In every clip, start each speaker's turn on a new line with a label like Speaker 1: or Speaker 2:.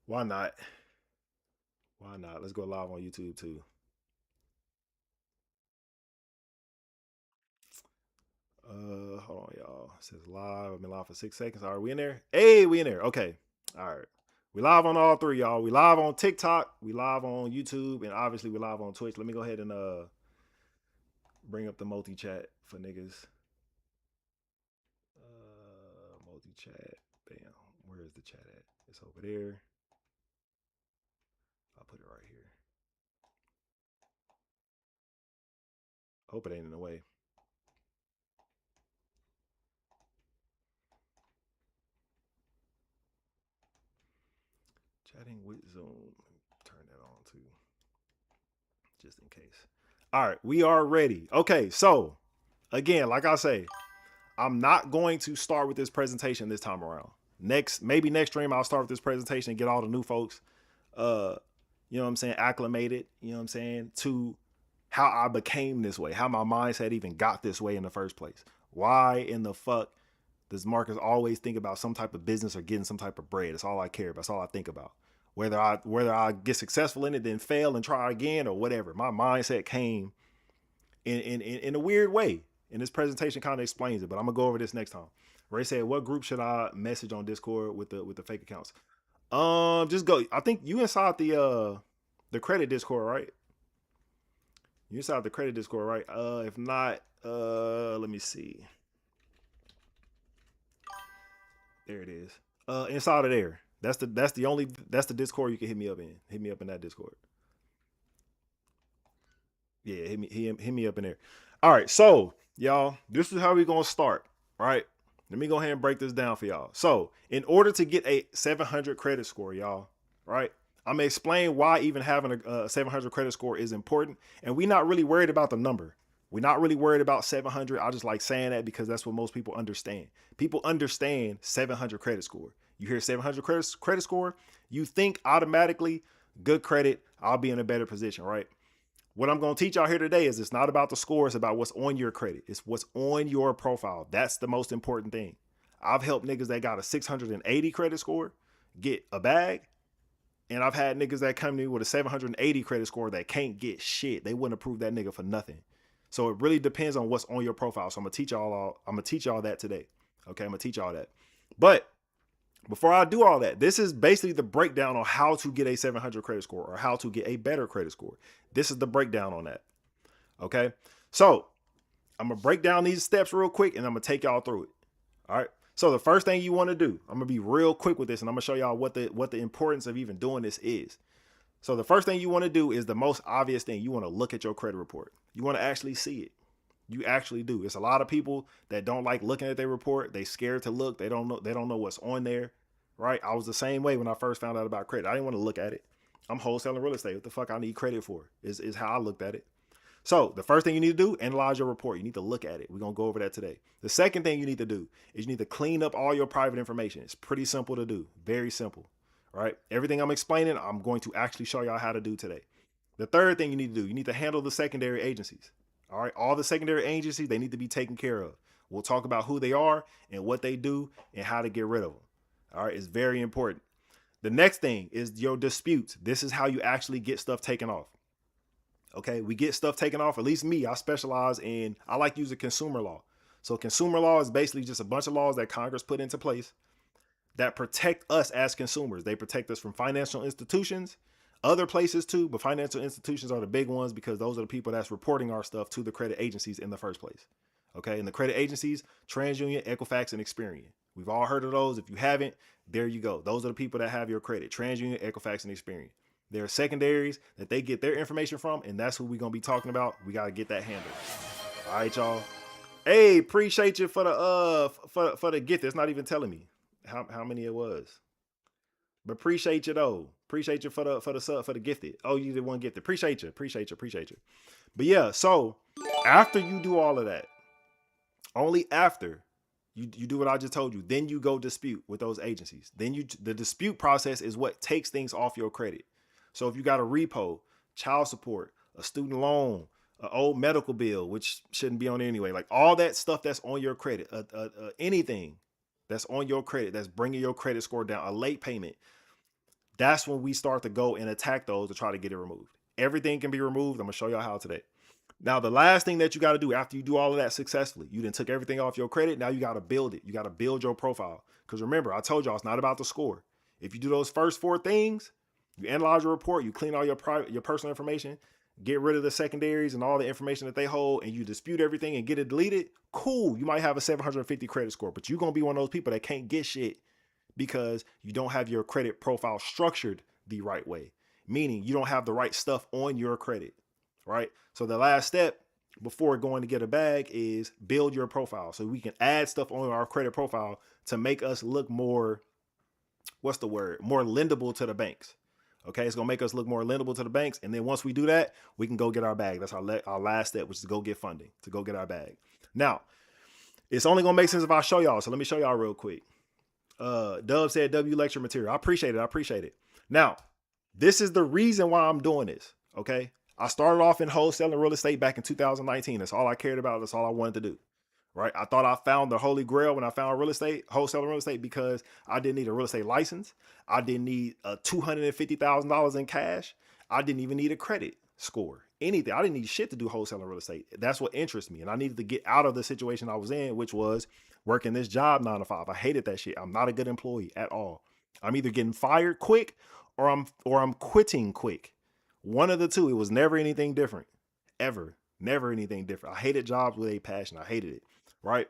Speaker 1: Why not? Why not? Let's go live on YouTube too. Hold on, y'all. It says live. I've been live for 6 seconds. All right, we in there? Hey, we in there. Okay. All right. We live on all three, y'all. We live on TikTok, we live on YouTube, and obviously we live on Twitch. Let me go ahead and bring up the multi-chat for niggas. Multi-chat. Bam. Where is the chat at? It's over there. I'll put it right here. Hope it ain't in the way. Chatting with Zoom. Turn that on too, just in case. All right, we are ready. Okay, so again, like I say, I'm not going to start with this presentation this time around. Maybe next stream, I'll start with this presentation and get all the new folks, uh, you know what I'm saying, acclimated, you know what I'm saying, to how I became this way, how my mindset even got this way in the first place. Why in the fuck does Marcus always think about some type of business or getting some type of bread? That's all I care about. That's all I think about. Whether I get successful in it, then fail and try again or whatever. My mindset came in a weird way. And this presentation kind of explains it, but I'm gonna go over this next time. Ray said, "What group should I message on Discord with the fake accounts?" Just go. I think you inside the credit Discord, right? You inside the credit Discord, right? If not, let me see. There it is. Inside of there. That's the Discord you can hit me up in. Hit me up in that Discord. Yeah, hit me up in there. All right, so y'all, this is how we gonna start. Right? Let me go ahead and break this down for y'all. So, in order to get a 700 credit score, y'all, right? I'm gonna explain why even having a 700 credit score is important, and we're not really worried about the number. We're not really worried about 700. I just like saying that because that's what most people understand. People understand 700 credit score. You hear 700 credit score, you think automatically good credit. I'll be in a better position, right? What I'm going to teach y'all here today is it's not about the score, it's about what's on your credit. It's what's on your profile. That's the most important thing. I've helped niggas that got a 680 credit score get a bag, and I've had niggas that come to me with a 780 credit score that can't get shit. They wouldn't approve that nigga for nothing. So it really depends on what's on your profile. So I'm gonna teach y'all that today. Okay, I'm gonna teach y'all that. But before I do all that, this is basically the breakdown on how to get a 700 credit score or how to get a better credit score. This is the breakdown on that. Okay. So I'm going to break down these steps real quick and I'm going to take y'all through it. All right. So the first thing you want to do, I'm going to be real quick with this and I'm going to show y'all what the importance of even doing this is. So the first thing you want to do is the most obvious thing. You want to look at your credit report. You want to actually see it. You actually do. It's a lot of people that don't like looking at their report. They scared to look. They don't know what's on there. Right? I was the same way when I first found out about credit. I didn't want to look at it. I'm wholesaling real estate. What the fuck I need credit for? Is how I looked at it. So the first thing you need to do, analyze your report. You need to look at it. We're gonna go over that today. The second thing you need to do is you need to clean up all your private information. It's pretty simple to do. Very simple. Right? Everything I'm explaining, I'm going to actually show y'all how to do today. The third thing you need to do, you need to handle the secondary agencies. All right, all the secondary agencies, they need to be taken care of. We'll talk about who they are and what they do and how to get rid of them. All right, it's very important. The next thing is your disputes. This is how you actually get stuff taken off. Okay, we get stuff taken off. At least me, I like using consumer law. So consumer law is basically just a bunch of laws that Congress put into place that protect us as consumers. They protect us from financial institutions, other places too, but financial institutions are the big ones because those are the people that's reporting our stuff to the credit agencies in the first place. Okay, and the credit agencies, TransUnion, Equifax, and Experian. We've all heard of those. If you haven't, there you go. Those are the people that have your credit: TransUnion, Equifax, and Experian. There are secondaries that they get their information from, and that's who we're gonna be talking about. We gotta get that handled. All right, y'all. Hey, appreciate you for the gift. It's not even telling me how many it was. But appreciate you though. Appreciate you for the sub for the gifted. Oh, you did one gifted. Appreciate you. Appreciate you. Appreciate you. But yeah, so after you do all of that, only after you do what I just told you, then you go dispute with those agencies. Then the dispute process is what takes things off your credit. So if you got a repo, child support, a student loan, an old medical bill, which shouldn't be on there anyway, like all that stuff that's on your credit, anything that's on your credit that's bringing your credit score down, a late payment, That's when we start to go and attack those to try to get it removed. Everything can be removed. I'm gonna show y'all how today. Now, the last thing that you got to do after you do all of that successfully, you then took everything off your credit. Now you got to build it. You got to build your profile. Because remember, I told y'all it's not about the score. If you do those first 4 things, you analyze your report, you clean all your personal information, get rid of the secondaries and all the information that they hold, and you dispute everything and get it deleted, cool. You might have a 750 credit score, but you're going to be one of those people that can't get shit because you don't have your credit profile structured the right way, meaning you don't have the right stuff on your credit, right? So the last step before going to get a bag is build your profile so we can add stuff on our credit profile to make us look more, what's the word? More lendable to the banks. Okay, it's gonna make us look more lendable to the banks. And then once we do that, we can go get our bag. That's our last step, which is to go get funding, to go get our bag. Now, it's only gonna make sense if I show y'all. So let me show y'all real quick. Dub said W lecture material. I appreciate it. Now, this is the reason why I'm doing this. Okay. I started off in wholesaling real estate back in 2019. That's all I cared about. That's all I wanted to do. Right. I thought I found the holy grail when I found real estate, wholesaling real estate, because I didn't need a real estate license. I didn't need $250,000 in cash. I didn't even need a credit score, anything. I didn't need shit to do wholesaling real estate. That's what interests me. And I needed to get out of the situation I was in, which was working this job 9 to 5. I hated that shit. I'm not a good employee at all. I'm either getting fired quick or I'm quitting quick. One of the two. It was never anything different. Ever. Never anything different. I hated jobs with a passion. I hated it. Right?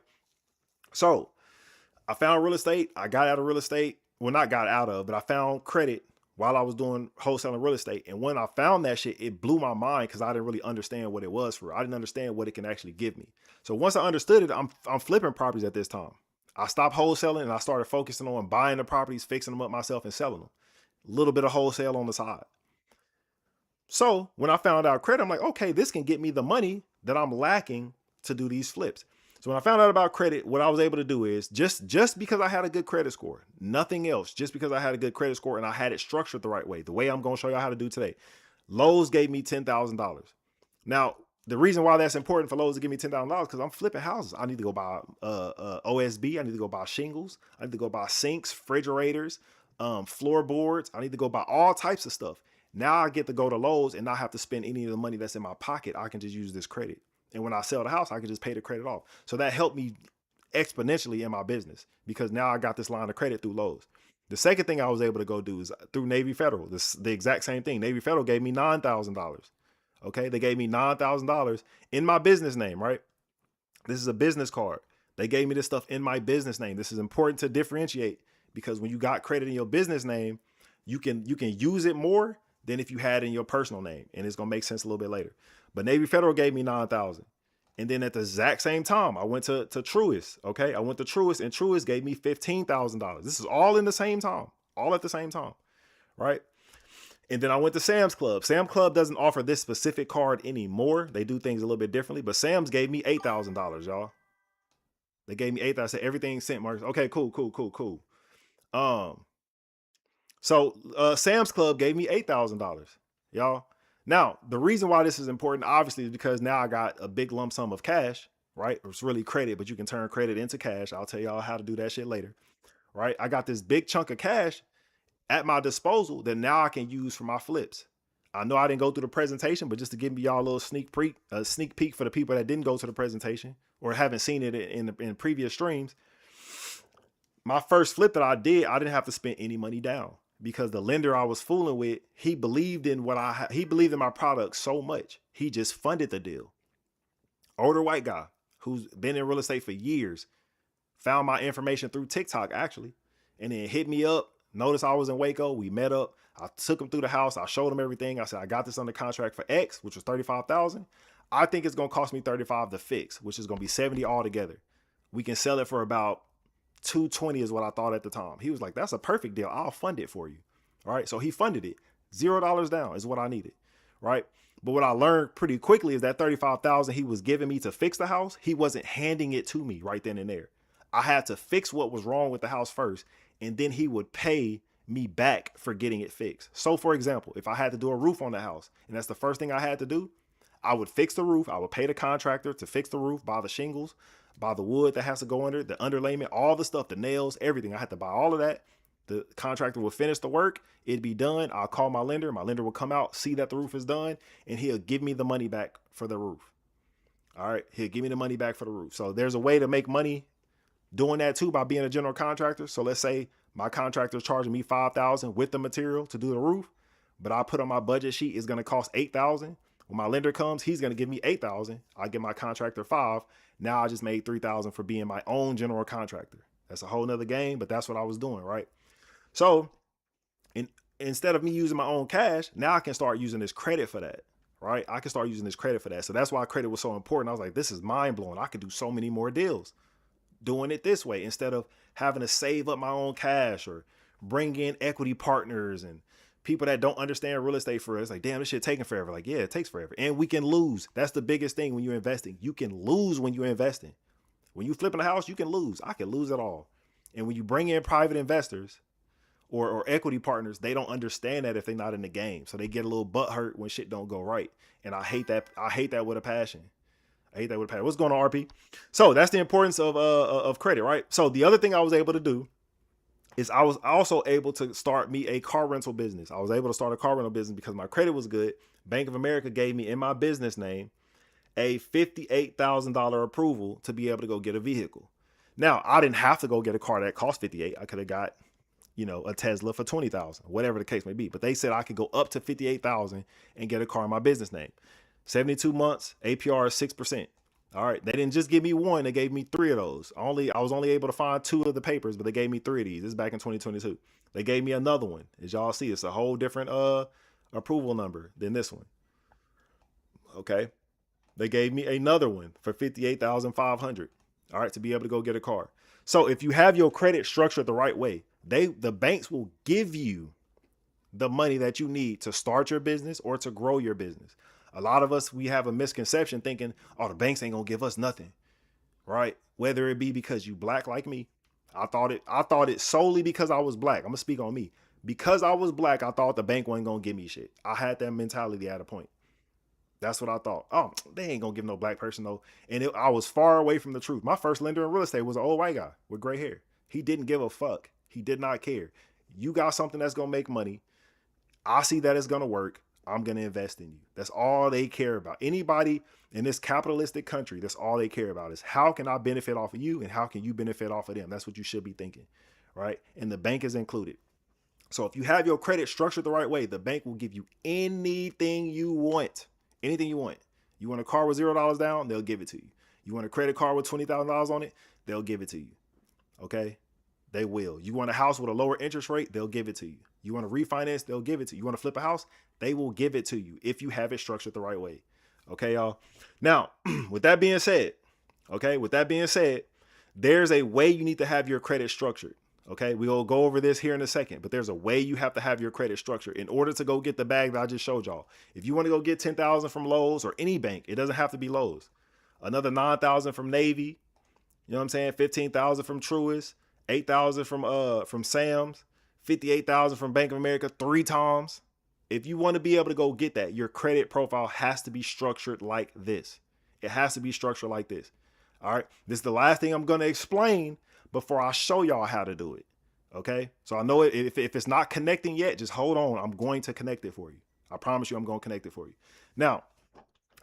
Speaker 1: So I found real estate. I got out of real estate. Well, not got out of, but I found credit while I was doing wholesaling real estate. And when I found that shit, it blew my mind because I didn't really understand what it was for. I didn't understand what it can actually give me. So once I understood it, I'm flipping properties at this time. I stopped wholesaling and I started focusing on buying the properties, fixing them up myself and selling them. A little bit of wholesale on the side. So when I found out credit, I'm like, okay, this can get me the money that I'm lacking to do these flips. So when I found out about credit, what I was able to do is just because I had a good credit score, nothing else, just because I had a good credit score and I had it structured the right way, the way I'm going to show y'all how to do today. Lowe's gave me $10,000. Now, the reason why that's important for Lowe's to give me $10,000 because I'm flipping houses. I need to go buy OSB. I need to go buy shingles. I need to go buy sinks, refrigerators, floorboards. I need to go buy all types of stuff. Now I get to go to Lowe's and not have to spend any of the money that's in my pocket. I can just use this credit. And when I sell the house, I can just pay the credit off. So that helped me exponentially in my business because now I got this line of credit through Lowe's. The second thing I was able to go do is through Navy Federal. The exact same thing. Navy Federal gave me $9,000. Okay, they gave me $9,000 in my business name, right? This is a business card. They gave me this stuff in my business name. This is important to differentiate because when you got credit in your business name, you can use it more than if you had in your personal name. And it's going to make sense a little bit later. But Navy Federal gave me $9,000. And then at the exact same time, I went to Truist. Okay, I went to Truist and Truist gave me $15,000. This is all in the same time, all at the same time, right? And then I went to Sam's Club. Sam's Club doesn't offer this specific card anymore. They do things a little bit differently, but Sam's gave me $8,000, y'all. They gave me $8,000. I said everything sent marks. Okay, cool. So Sam's Club gave me $8,000, y'all. Now, the reason why this is important, obviously, is because now I got a big lump sum of cash, right? It's really credit, but you can turn credit into cash. I'll tell y'all how to do that shit later, right? I got this big chunk of cash at my disposal that now I can use for my flips. I know I didn't go through the presentation, but just to give y'all a little sneak peek for the people that didn't go to the presentation or haven't seen it in previous streams. My first flip that I didn't have to spend any money down because the lender I was fooling with, he believed in he believed in my product so much. He just funded the deal. Older white guy who's been in real estate for years, found my information through TikTok actually, and then hit me up. Noticed I was in Waco. We met up. I took him through the house. I showed him everything. I said, I got this under contract for X, which was $35,000. I think it's going to cost me $35 to fix, which is going to be $70 altogether. We can sell it for about $220 is what I thought at the time. He was like, that's a perfect deal. I'll fund it for you. All right. So he funded it. $0 down is what I needed. Right. But what I learned pretty quickly is that $35,000 he was giving me to fix the house, he wasn't handing it to me right then and there. I had to fix what was wrong with the house first, and then he would pay me back for getting it fixed. So for example, if I had to do a roof on the house, and that's the first thing I had to do, I would fix the roof. I would pay the contractor to fix the roof, buy the shingles, buy the wood that has to go under, the underlayment, all the stuff, the nails, everything. I had to buy all of that. The contractor will finish the work. It'd be done. I'll call my lender. My lender will come out, see that the roof is done, and he'll give me the money back for the roof. All right. He'll give me the money back for the roof. So there's a way to make money doing that too by being a general contractor. So let's say my contractor is charging me $5,000 with the material to do the roof, but I put on my budget sheet it's going to cost $8,000. When my lender comes, he's going to give me $8,000. I give my contractor $5,000. Now I just made $3,000 for being my own general contractor. That's a whole nother game, but that's what I was doing, right? So instead of me using my own cash, now I can start using this credit for that, right? I can start using this credit for that. So that's why credit was so important. I was like, this is mind blowing. I could do so many more deals doing it this way instead of having to save up my own cash or bring in equity partners and people that don't understand real estate for us. Like, damn, this shit taking forever. Like, yeah, it takes forever. And we can lose. That's the biggest thing when you're investing. You can lose when you're investing. When you flipping a house, you can lose. I can lose it all. And when you bring in private investors or equity partners, they don't understand that if they're not in the game. So they get a little butt hurt when shit don't go right. And I hate that. I hate that with a passion. I hate that with a passion. What's going on, RP? So that's the importance of credit, right? So the other thing I was able to do is I was also able to start me a car rental business. I was able to start a car rental business because my credit was good. Bank of America gave me in my business name a $58,000 approval to be able to go get a vehicle. Now, I didn't have to go get a car that cost 58. I could have got, a Tesla for 20,000, whatever the case may be. But they said I could go up to 58,000 and get a car in my business name. 72 months, APR is 6%. All right. They didn't just give me one. They gave me 3 of those. I was only able to find 2 of the papers, but they gave me 3 of these. This is back in 2022. They gave me another one. As y'all see, it's a whole different approval number than this one. Okay. They gave me another one for $58,500. All right. To be able to go get a car. So if you have your credit structured the right way, the banks will give you the money that you need to start your business or to grow your business. A lot of us, we have a misconception thinking, oh, the banks ain't gonna give us nothing, right? Whether it be because you black like me. I thought it solely because I was black. I'm gonna speak on me. Because I was black, I thought the bank wasn't gonna give me shit. I had that mentality at a point. That's what I thought. Oh, they ain't gonna give no black person no. And I was far away from the truth. My first lender in real estate was an old white guy with gray hair. He didn't give a fuck. He did not care. You got something that's gonna make money. I see that it's gonna work. I'm going to invest in you. That's all they care about. Anybody in this capitalistic country, that's all they care about is how can I benefit off of you and how can you benefit off of them? That's what you should be thinking, right? And the bank is included. So if you have your credit structured the right way, the bank will give you anything you want. Anything you want. You want a car with $0 down, they'll give it to you. You want a credit card with $20,000 on it, they'll give it to you. Okay? They will. You want a house with a lower interest rate, they'll give it to you. You want to refinance, they'll give it to you. You want to flip a house, they will give it to you if you have it structured the right way. Okay, y'all. Now, with that being said, there's a way you need to have your credit structured. Okay, we'll go over this here in a second, but there's a way you have to have your credit structured in order to go get the bag that I just showed y'all. If you want to go get 10,000 from Lowe's or any bank, it doesn't have to be Lowe's. Another 9,000 from Navy, you know what I'm saying? 15,000 from Truist, 8,000 from Sam's, 58,000 from Bank of America 3 times. If you want to be able to go get that, your credit profile has to be structured like this. It has to be structured like this. All right. This is the last thing I'm going to explain before I show y'all how to do it. Okay. So I know if it's not connecting yet, just hold on. I'm going to connect it for you. I promise you I'm going to connect it for you. Now,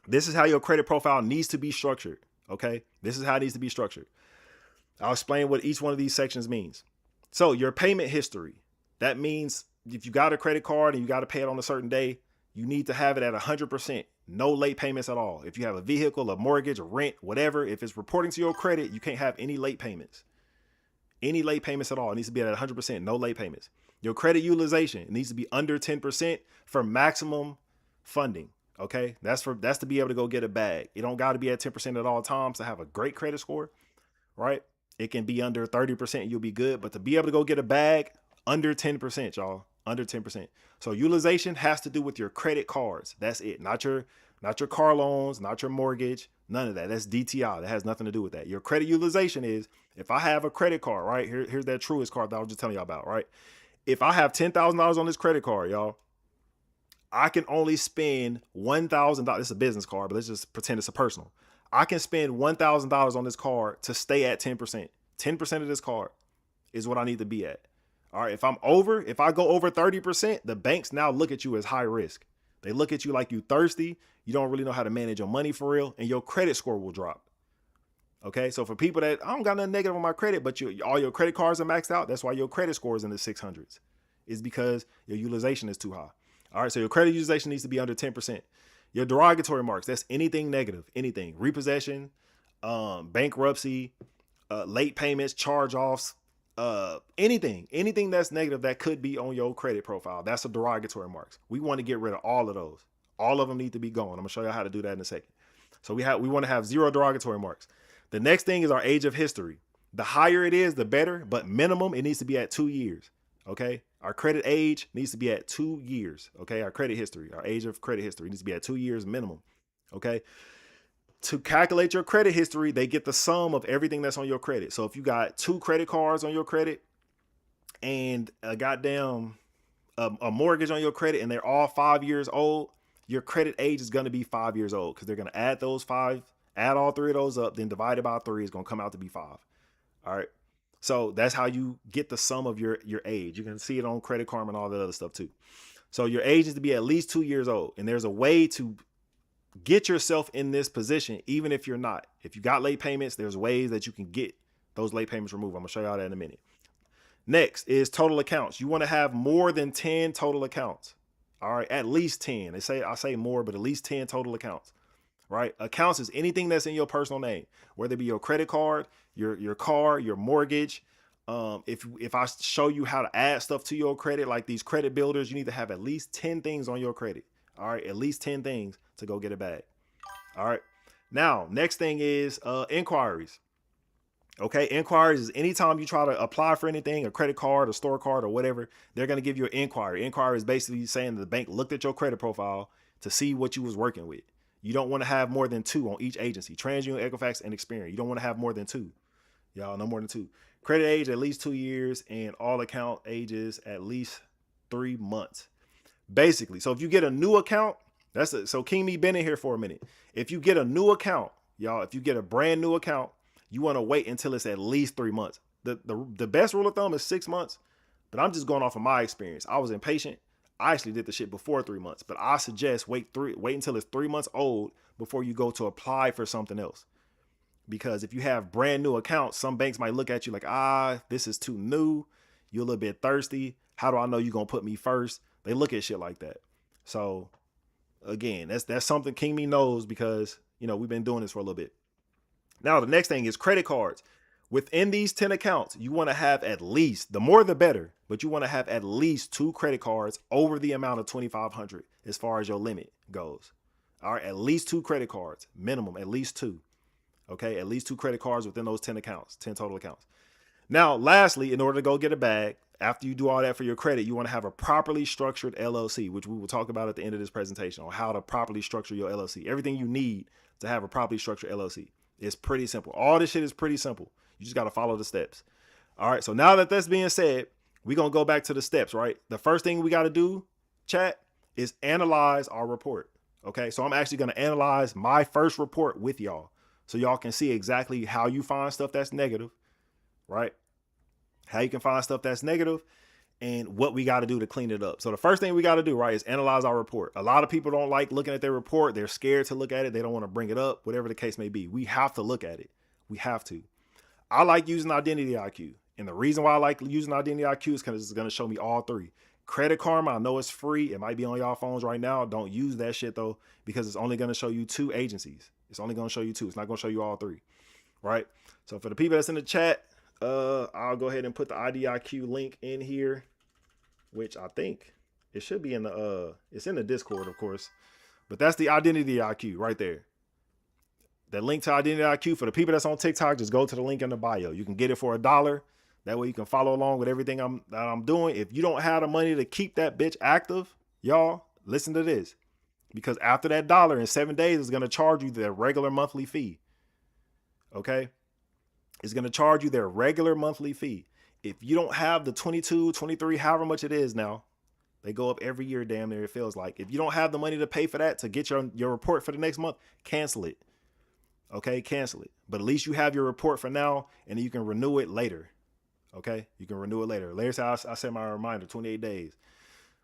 Speaker 1: this is how your credit profile needs to be structured. Okay. This is how it needs to be structured. I'll explain what each one of these sections means. So your payment history, that means if you got a credit card and you got to pay it on a certain day, you need to have it at 100%. No late payments at all. If you have a vehicle, a mortgage, a rent, whatever, if it's reporting to your credit, you can't have any late payments. Any late payments at all. It needs to be at 100%. No late payments. Your credit utilization, it needs to be under 10% for maximum funding. Okay. That's to be able to go get a bag. It don't got to be at 10% at all times to have a great credit score, right? It can be under 30% and you'll be good. But to be able to go get a bag, under 10%, y'all. Under 10%. So utilization has to do with your credit cards. That's it. Not your car loans, not your mortgage, none of that. That's DTI. That has nothing to do with that. Your credit utilization is, if I have a credit card, right? Here's that Truist card that I was just telling y'all about, right? If I have $10,000 on this credit card, y'all, I can only spend $1,000. This is a business card, but let's just pretend it's a personal. I can spend $1,000 on this card to stay at 10%. 10% of this card is what I need to be at. All right. If I go over 30%, the banks now look at you as high risk. They look at you like you thirsty. You don't really know how to manage your money for real, and your credit score will drop. Okay. So for people that I don't got nothing negative on my credit, but all your credit cards are maxed out, that's why your credit score is in the 600s. Is because your utilization is too high. All right. So your credit utilization needs to be under 10%. Your derogatory marks, that's anything negative, anything. Repossession, bankruptcy, late payments, charge-offs, anything that's negative that could be on your credit profile. That's a derogatory marks. We want to get rid of all of those. All of them need to be gone. I'm gonna show you how to do that in a second. So we want to have 0 derogatory marks. The next thing is our age of history. The higher it is, the better, but minimum, it needs to be at 2 years. Okay. Our credit age needs to be at 2 years. Okay. Our credit history, our age of credit history needs to be at 2 years minimum. Okay. To calculate your credit history, they get the sum of everything that's on your credit. So if you got 2 credit cards on your credit and a goddamn a mortgage on your credit and they're all 5 years old, your credit age is going to be 5 years old because they're going to add all 3 of those up, then divide it by 3 is going to come out to be 5. All right. So that's how you get the sum of your age. You can see it on Credit Karma and all that other stuff too. So your age is to be at least 2 years old. And there's a way to get yourself in this position, even if you're not. If you got late payments, there's ways that you can get those late payments removed. I'm going to show y'all that in a minute. Next is total accounts. You want to have more than 10 total accounts. All right, at least 10. I say more, but at least 10 total accounts. Right? Accounts is anything that's in your personal name, whether it be your credit card, your car, your mortgage. If I show you how to add stuff to your credit, like these credit builders, you need to have at least 10 things on your credit. All right, at least 10 things to go get a bag. All right. Now, next thing is inquiries. Okay, inquiries is anytime you try to apply for anything, a credit card, a store card, or whatever, they're going to give you an inquiry. Inquiry is basically saying the bank looked at your credit profile to see what you was working with. You don't want to have more than 2 on each agency. TransUnion, Equifax, and Experian. You don't want to have more than 2. Y'all, no more than 2. Credit age at least 2 years, and all account ages at least 3 months. Basically, so if you get a new account, so King Me been in here for a minute. If you get a new account, y'all, if you get a brand new account, you want to wait until it's at least 3 months. The best rule of thumb is 6 months, but I'm just going off of my experience. I was impatient. I actually did the shit before 3 months, but I suggest wait until it's 3 months old before you go to apply for something else. Because if you have brand new accounts, some banks might look at you like, this is too new. You're a little bit thirsty. How do I know you're going to put me first? They look at shit like that. So again, that's something King Me knows because, we've been doing this for a little bit. Now, the next thing is credit cards. Within these 10 accounts, you want to have at least, the more the better, but you want to have at least 2 credit cards over the amount of $2,500 as far as your limit goes. All right, at least 2 credit cards, minimum, at least 2. Okay, at least 2 credit cards within those 10 accounts, 10 total accounts. Now, lastly, in order to go get a bag, after you do all that for your credit, you want to have a properly structured LLC, which we will talk about at the end of this presentation on how to properly structure your LLC. Everything you need to have a properly structured LLC. It's pretty simple. All this shit is pretty simple. You just got to follow the steps. All right. So now that that's being said, we're going to go back to the steps, right? The first thing we got to do, chat, is analyze our report. Okay. So I'm actually going to analyze my first report with y'all so y'all can see exactly how you find stuff that's negative, right? How you can find stuff that's negative and what we got to do to clean it up. So the first thing we got to do, right, is analyze our report. A lot of people don't like looking at their report. They're scared to look at it. They don't want to bring it up, whatever the case may be. We have to look at it. We have to. I like using Identity IQ. And the reason why I like using Identity IQ is because it's going to show me all 3. Credit Karma, I know it's free. It might be on y'all phones right now. Don't use that shit though, because it's only going to show you 2 agencies. It's only going to show you 2. It's not going to show you all 3. Right? So for the people that's in the chat, I'll go ahead and put the IDIQ link in here, which I think it should be in it's in the Discord, of course, but that's the Identity IQ right there. That link to Identity IQ for the people that's on TikTok, just go to the link in the bio. You can get it for $1. That way you can follow along with everything I'm doing. If you don't have the money to keep that bitch active, y'all listen to this, because after that $1 in 7 days, it's going to charge you their regular monthly fee. Okay. It's going to charge you their regular monthly fee. If you don't have the 22, 23, however much it is now, they go up every year, damn near, it feels like. If you don't have the money to pay for that, to get your report for the next month, cancel it. Okay, cancel it. But at least you have your report for now, and you can renew it later. Okay, you can renew it later. Later, say I set my reminder 28 days.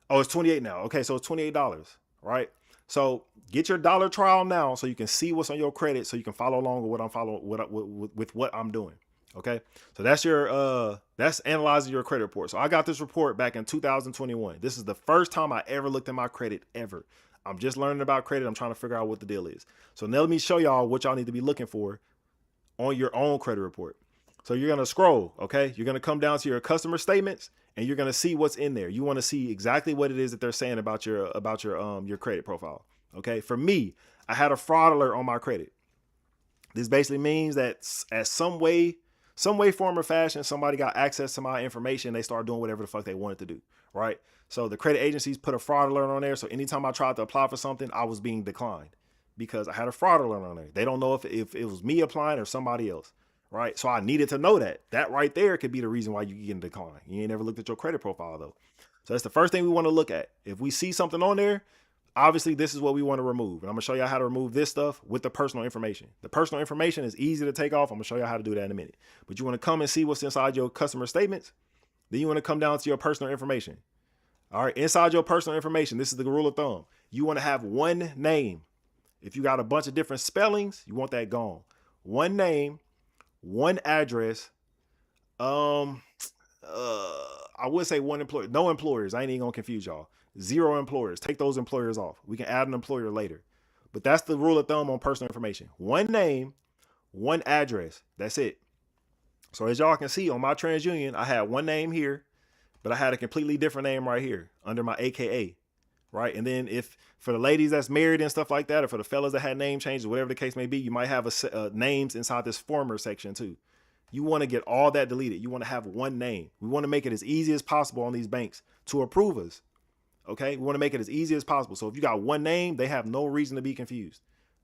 Speaker 1: Oh, it's 28 now. Okay, so it's $28, right? So get your dollar trial now, so you can see what's on your credit, so you can follow along with what I'm following with what I'm doing. Okay, so that's your that's analyzing your credit report. So I got this report back in 2021. This is the first time I ever looked at my credit ever. I'm just learning about credit. I'm trying to figure out what the deal is. So now let me show y'all what y'all need to be looking for on your own credit report. So you're going to scroll, okay? You're going to come down to your customer statements and you're going to see what's in there. You want to see exactly what it is that they're saying about your credit profile. Okay? For me, I had a fraud alert on my credit. This basically means that at some way, form, or fashion, somebody got access to my information. They start doing whatever the fuck they wanted to do, right? So the credit agencies put a fraud alert on there. So anytime I tried to apply for something, I was being declined because I had a fraud alert on there. They don't know if it was me applying or somebody else, right? So I needed to know that. That right there could be the reason why you get declined. You ain't never looked at your credit profile though. So that's the first thing we want to look at. If we see something on there, obviously this is what we want to remove. And I'm gonna show you how to remove this stuff with the personal information. The personal information is easy to take off. I'm gonna show you how to do that in a minute. But you want to come and see what's inside your customer statements. Then you want to come down to your personal information. All right, inside your personal information, this is the rule of thumb. You want to have one name. If you got a bunch of different spellings, you want that gone. One name, one address. I would say one employer. No employers. I ain't even gonna confuse y'all. 0 employers. Take those employers off. We can add an employer later. But that's the rule of thumb on personal information. One name, one address. That's it. So as y'all can see on my TransUnion, I had one name here, but I had a completely different name right here under my AKA. Right. And then if for the ladies that's married and stuff like that, or for the fellas that had name changes, whatever the case may be, you might have names inside this former section too. You want to get all that deleted. You want to have one name. We want to make it as easy as possible on these banks to approve us. Okay. We want to make it as easy as possible. So if you got one name, they have no reason to be confused.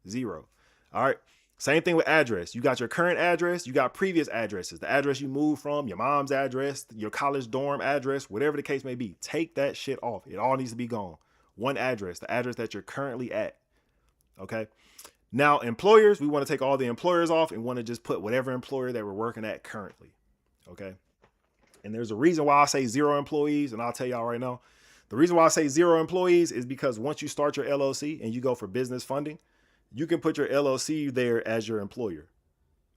Speaker 1: 0. All right. Same thing with address. You got your current address. You got previous addresses. The address you moved from, your mom's address, your college dorm address, whatever the case may be. Take that shit off. It all needs to be gone. One address, the address that you're currently at. Okay. Now, employers, we want to take all the employers off and want to just put whatever employer that we're working at currently. Okay. And there's a reason why I say 0 employees. And I'll tell y'all right now, the reason why I say 0 employees is because once you start your LLC and you go for business funding, you can put your LLC there as your employer.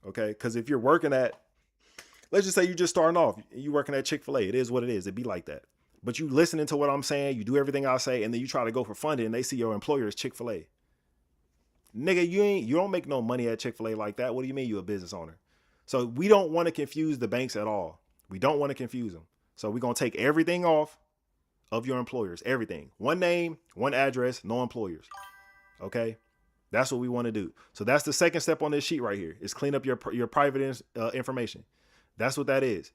Speaker 1: Okay. Because if you're working at, let's just say you're just starting off, you working at Chick-fil-A, it is what it is. It'd be like that. But you listening to what I'm saying, you do everything I say, and then you try to go for funding and they see your employer is Chick-fil-A. Nigga, you don't make no money at Chick-fil-A like that. What do you mean you a business owner? So we don't want to confuse the banks at all. We don't want to confuse them. So we're going to take everything off of your employers, everything. One name, one address, no employers. Okay? That's what we want to do. So that's the second step on this sheet right here, is clean up your private information. That's what that is.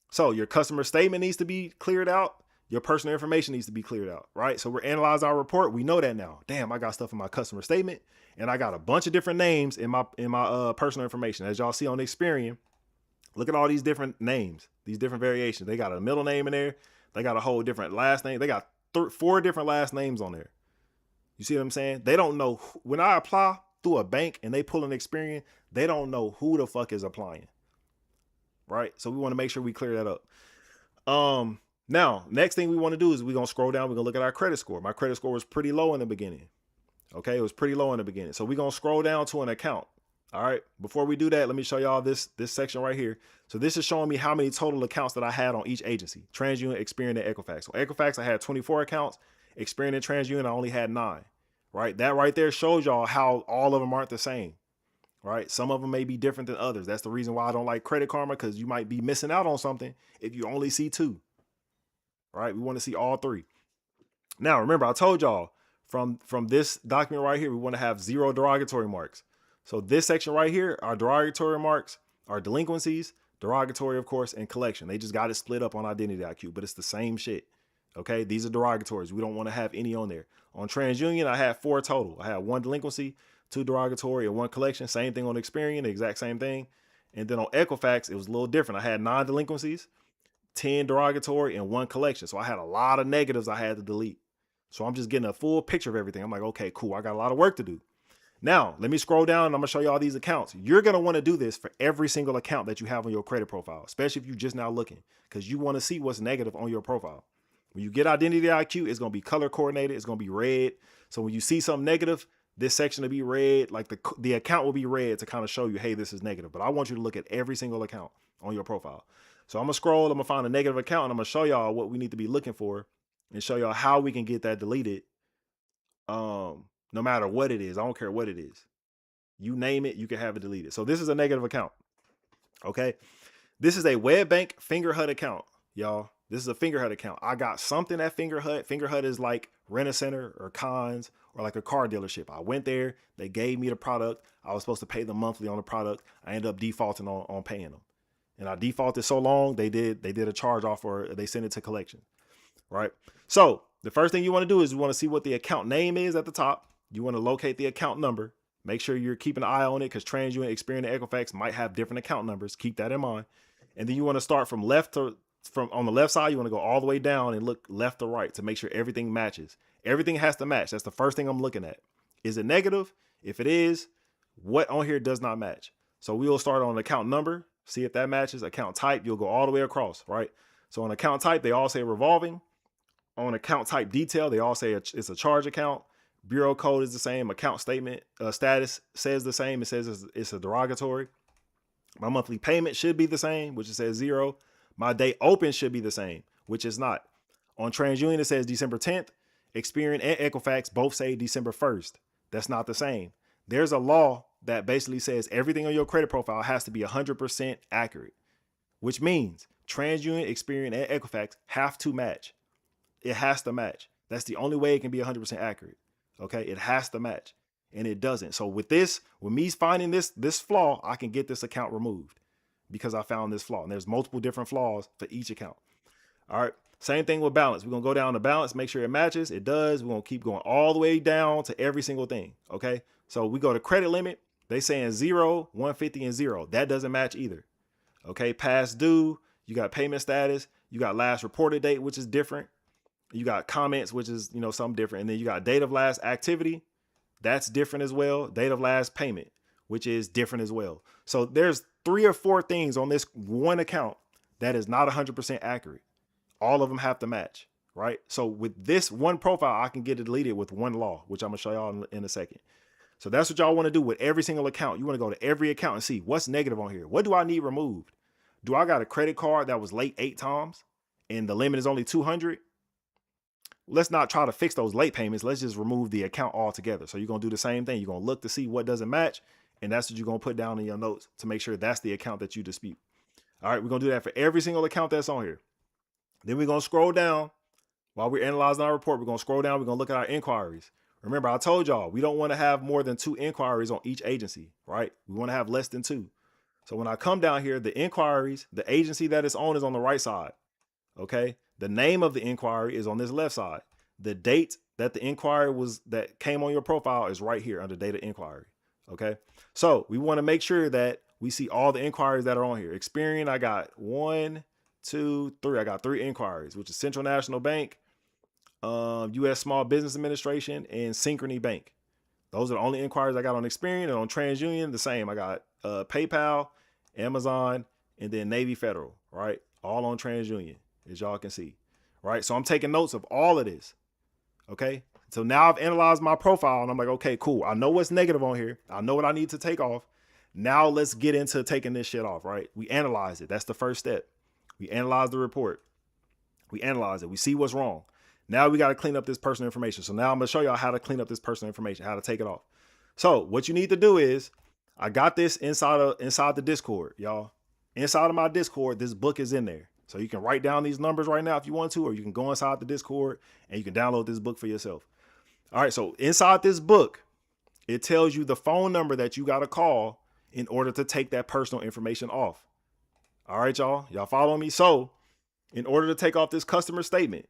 Speaker 1: So your customer statement needs to be cleared out. Your personal information needs to be cleared out, right? So we're analyzing our report. We know that now. Damn, I got stuff in my customer statement and I got a bunch of different names in my personal information. As y'all see on Experian, look at all these different names, these different variations. They got a middle name in there. They got a whole different last name. They got 4 different last names on there. You see what I'm saying? They don't know when I apply through a bank and they pull an Experian, they don't know who the fuck is applying. Right? So we want to make sure we clear that up. Now, next thing we want to do is we're going to scroll down. We're going to look at our credit score. My credit score was pretty low in the beginning. Okay. It was pretty low in the beginning. So we're going to scroll down to an account. All right. Before we do that, let me show y'all this section right here. So this is showing me how many total accounts that I had on each agency: TransUnion, Experian, and Equifax. So Equifax, I had 24 accounts. Experian and TransUnion, I only had 9. Right. That right there shows y'all how all of them aren't the same. Right. Some of them may be different than others. That's the reason why I don't like Credit Karma, because you might be missing out on something if you only see 2. Right. We want to see all 3. Now, remember, I told y'all from this document right here, we want to have 0 derogatory marks. So this section right here, our derogatory marks, our delinquencies, derogatory, of course, and collection. They just got it split up on Identity IQ, but it's the same shit. Okay. These are derogatories. We don't want to have any on there. On TransUnion, I had 4 total. I had 1 delinquency, 2 derogatory, and 1 collection. Same thing on Experian, the exact same thing. And then on Equifax, it was a little different. I had 9 delinquencies, 10 derogatory, and 1 collection. So I had a lot of negatives I had to delete. So I'm just getting a full picture of everything. I'm like, okay, cool. I got a lot of work to do. Now, let me scroll down and I'm gonna show you all these accounts. You're gonna wanna do this for every single account that you have on your credit profile, especially if you're just now looking, because you wanna see what's negative on your profile. When you get Identity IQ, it's gonna be color coordinated, it's gonna be red. So when you see something negative, this section will be red, like the account will be red to kind of show you, hey, this is negative. But I want you to look at every single account on your profile. So I'm gonna scroll, I'm gonna find a negative account, and I'm gonna show y'all what we need to be looking for and show y'all how we can get that deleted. No matter what it is, I don't care what it is. You name it, you can have it deleted. So this is a negative account. Okay. This is a WebBank Fingerhut account, y'all. This is a Fingerhut account. I got something at Fingerhut. Fingerhut is like Rent-A-Center or Cons or like a car dealership. I went there, they gave me the product. I was supposed to pay them monthly on the product. I ended up defaulting on paying them. And I defaulted so long, they did a charge off or they sent it to collection. Right. So the first thing you want to do is you want to see what the account name is at the top. You want to locate the account number. Make sure you're keeping an eye on it because TransUnion, Experian, and Equifax might have different account numbers. Keep that in mind. And then you want to start from on the left side, you want to go all the way down and look left to right to make sure everything matches. Everything has to match. That's the first thing I'm looking at. Is it negative? If it is, what on here does not match? So we will start on account number, see if that matches. Account type, you'll go all the way across, right? So on account type, they all say revolving. On account type detail, they all say it's a charge account. Bureau code is the same. Account statement status says the same. It says it's a derogatory. My monthly payment should be the same, which it says 0. My day open should be the same, which is not. On TransUnion, it says December 10th. Experian and Equifax both say December 1st. That's not the same. There's a law that basically says everything on your credit profile has to be 100% accurate, which means TransUnion, Experian, and Equifax have to match. It has to match. That's the only way it can be 100% accurate. Okay, it has to match, and it doesn't. So with me finding this flaw, I can get this account removed because I found this flaw. And there's multiple different flaws for each account. All right, same thing with balance. We're gonna go down to balance, make sure it matches. It does. We're gonna keep going all the way down to every single thing. Okay, so we go to credit limit. They saying 0, 150, and 0. That doesn't match either. Okay, past due. You got payment status. You got last reported date, which is different. You got comments, which is, something different. And then you got date of last activity. That's different as well. Date of last payment, which is different as well. So there's 3 or 4 things on this one account that is not 100% accurate. All of them have to match, right? So with this one profile, I can get it deleted with one law, which I'm going to show y'all in a second. So that's what y'all want to do with every single account. You want to go to every account and see what's negative on here. What do I need removed? Do I got a credit card that was late 8 times and the limit is only 200? Let's not try to fix those late payments. Let's just remove the account altogether. So you're going to do the same thing. You're going to look to see what doesn't match. And that's what you're going to put down in your notes to make sure that's the account that you dispute. All right, we're going to do that for every single account that's on here. Then we're going to scroll down. While we're analyzing our report, we're going to scroll down. We're going to look at our inquiries. Remember, I told y'all, we don't want to have more than 2 inquiries on each agency, right? We want to have less than 2. So when I come down here, the inquiries, the agency that it's on is on the right side. Okay. The name of the inquiry is on this left side. The date that the inquiry that came on your profile is right here under data inquiry. Okay. So we want to make sure that we see all the inquiries that are on here. Experian, I got 1, 2, 3. I got 3 inquiries, which is Central National Bank, U.S. Small Business Administration, and Synchrony Bank. Those are the only inquiries I got on Experian. And on TransUnion, the same. I got PayPal, Amazon, and then Navy Federal, right? All on TransUnion, as y'all can see, right? So I'm taking notes of all of this, okay? So now I've analyzed my profile, and I'm like, okay, cool. I know what's negative on here. I know what I need to take off. Now let's get into taking this shit off, right? We analyze it. That's the first step. We analyze the report. We analyze it. We see what's wrong. Now we got to clean up this personal information. So now I'm going to show y'all how to clean up this personal information, how to take it off. So what you need to do is, I got this inside the Discord, y'all. Inside of my Discord, this book is in there. So you can write down these numbers right now if you want to, or you can go inside the Discord and you can download this book for yourself. All right, so inside this book, it tells you the phone number that you got to call in order to take that personal information off. All right, y'all. Y'all follow me? So in order to take off this customer statement,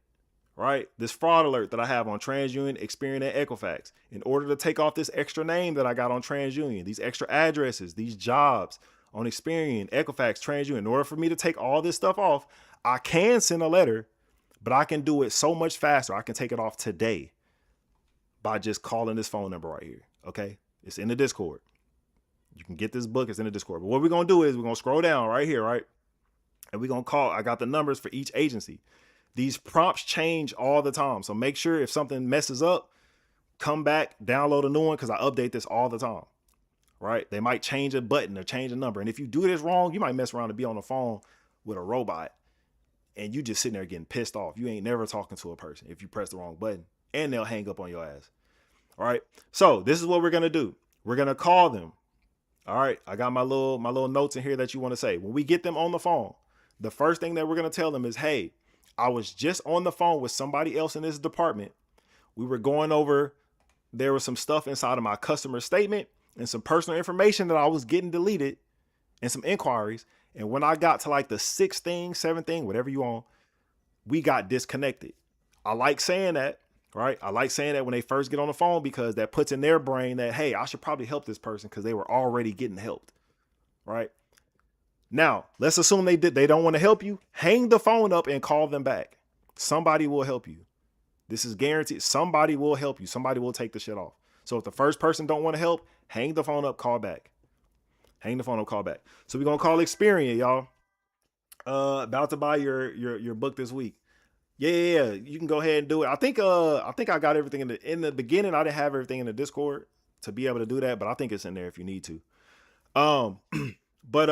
Speaker 1: right, this fraud alert that I have on TransUnion, Experian, and Equifax, in order to take off this extra name that I got on TransUnion, these extra addresses, these jobs on Experian, Equifax, TransUnion, in order for me to take all this stuff off, I can send a letter, but I can do it so much faster. I can take it off today by just calling this phone number right here. Okay. It's in the Discord. You can get this book. It's in the Discord. But what we're going to do is we're going to scroll down right here, right? And we're going to call. I got the numbers for each agency. These prompts change all the time. So make sure if something messes up, come back, download a new one because I update this all the time, right? They might change a button or change a number. And if you do this wrong, you might mess around and be on the phone with a robot and you just sitting there getting pissed off. You ain't never talking to a person if you press the wrong button, and they'll hang up on your ass. All right. So this is what we're going to do. We're going to call them. All right. I got my little notes in here that you want to say. When we get them on the phone, the first thing that we're going to tell them is, hey, I was just on the phone with somebody else in this department. We were going over, there was some stuff inside of my customer statement and some personal information that I was getting deleted and some inquiries. And when I got to like the sixth thing, seventh thing, whatever you want, we got disconnected. I like saying that, right? I like saying that when they first get on the phone because that puts in their brain that, hey, I should probably help this person because they were already getting helped, right? Now, let's assume they don't want to help you. Hang the phone up and call them back. Somebody will help you. This is guaranteed. Somebody will help you. Somebody will take the shit off. So if the first person don't want to help, hang the phone up, call back. Hang the phone up, call back. So we're going to call Experian, y'all. About to buy your book this week. Yeah. You can go ahead and do it. I think I got everything in the beginning. I didn't have everything in the Discord to be able to do that, but I think it's in there if you need to. But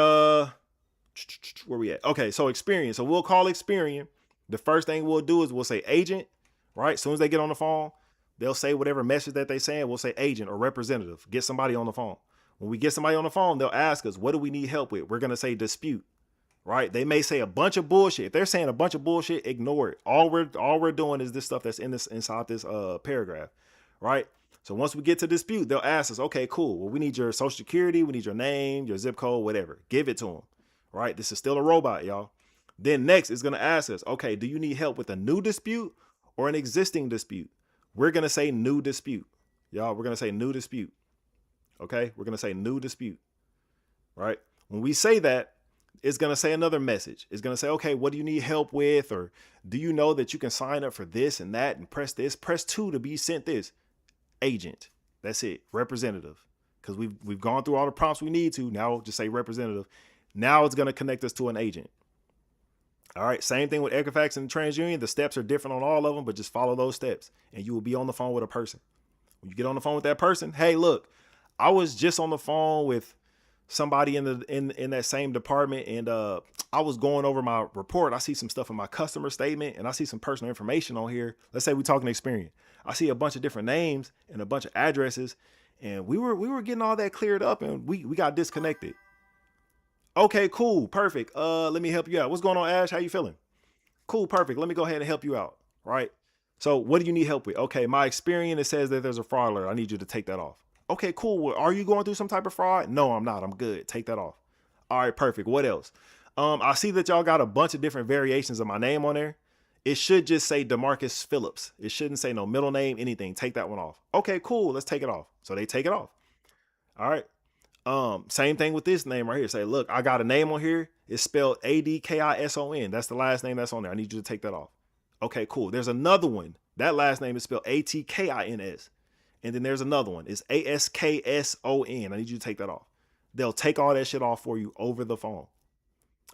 Speaker 1: where we at? Okay, so Experian. So we'll call Experian. The first thing we'll do is we'll say agent, right? As soon as they get on the phone, they'll say whatever message that they saying. We'll say agent or representative. Get somebody on the phone. When we get somebody on the phone, they'll ask us, what do we need help with? We're going to say dispute, right? They may say a bunch of bullshit. If they're saying a bunch of bullshit, ignore it. All we're doing is this stuff that's inside this paragraph, right? So once we get to dispute, they'll ask us, okay, cool. Well, we need your social security. We need your name, your zip code, whatever. Give it to them, right? This is still a robot, y'all. Then next it's going to ask us, okay, do you need help with a new dispute or an existing dispute? We're going to say new dispute. Y'all, we're going to say new dispute. Okay? We're going to say new dispute, right? When we say that, it's going to say another message. It's going to say, okay, what do you need help with? Or do you know that you can sign up for this and that and press this? Press 2 to be sent this. Agent. That's it. Representative. Because we've gone through all the prompts we need to. Now just say representative. Now it's going to connect us to an agent. All right. Same thing with Equifax and TransUnion. The steps are different on all of them, but just follow those steps and you will be on the phone with a person. When you get on the phone with that person, hey, look, I was just on the phone with somebody in that same department and I was going over my report. I see some stuff in my customer statement and I see some personal information on here. Let's say we're talking Experian. I see a bunch of different names and a bunch of addresses and we were getting all that cleared up and we got disconnected. Okay, cool. Perfect. Let me help you out. What's going on, Ash? How you feeling? Cool. Perfect. Let me go ahead and help you out. Right. So what do you need help with? Okay. My Experian, it says that there's a fraud alert. I need you to take that off. Okay, cool. Well, are you going through some type of fraud? No, I'm not. I'm good. Take that off. All right, perfect. What else? I see that y'all got a bunch of different variations of my name on there. It should just say DeMarcus Phillips. It shouldn't say no middle name, anything. Take that one off. Okay, cool. Let's take it off. So they take it off. All right. Same thing with this name right here. Say, look, I got a name on here. It's spelled Adkison. That's the last name that's on there. I need you to take that off. Okay, cool. There's another one. That last name is spelled Atkins. And then there's another one. It's Askson. I need you to take that off. They'll take all that shit off for you over the phone.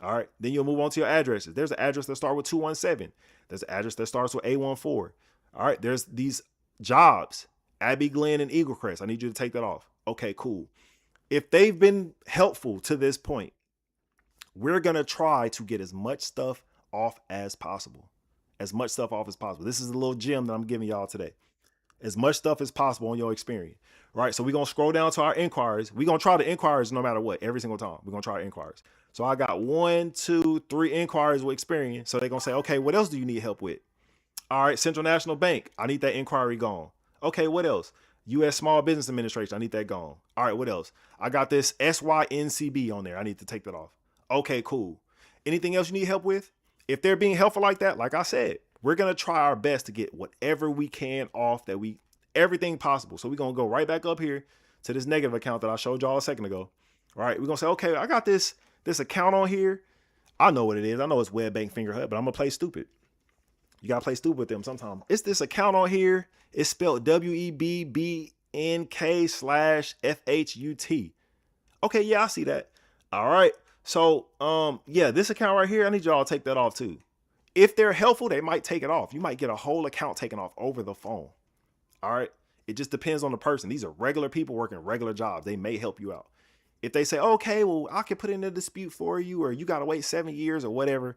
Speaker 1: All right. Then you'll move on to your addresses. There's an address that starts with 217. There's an address that starts with 814. All right. There's these jobs, Abbey Glen and Eagle Crest. I need you to take that off. Okay, cool. If they've been helpful to this point, we're going to try to get as much stuff off as possible. As much stuff off as possible. This is a little gem that I'm giving y'all today. As much stuff as possible on your Experian, right? So we're going to scroll down to our inquiries. We're going to try the inquiries no matter what, every single time. We're going to try inquiries. So I got 1, 2, 3 inquiries with Experian. So they're going to say, okay, what else do you need help with? All right, Central National Bank. I need that inquiry gone. Okay, what else? U.S. Small Business Administration. I need that gone. All right, what else? I got this SYNCB on there. I need to take that off. Okay, cool. Anything else you need help with? If they're being helpful like that, like I said, we're going to try our best to get whatever we can off everything possible. So we're going to go right back up here to this negative account that I showed y'all a second ago. All right. We're going to say, okay, I got this account on here. I know what it is. I know it's WebBank Fingerhut, but I'm going to play stupid. You got to play stupid with them sometimes. It's this account on here. It's spelled WEBBANK NK/FHUT. Okay, yeah, I see that. All right. So, yeah, this account right here, I need y'all to take that off too. If they're helpful, they might take it off. You might get a whole account taken off over the phone. All right. It just depends on the person. These are regular people working regular jobs. They may help you out. If they say, okay, well, I can put in a dispute for you, or you got to wait 7 years or whatever,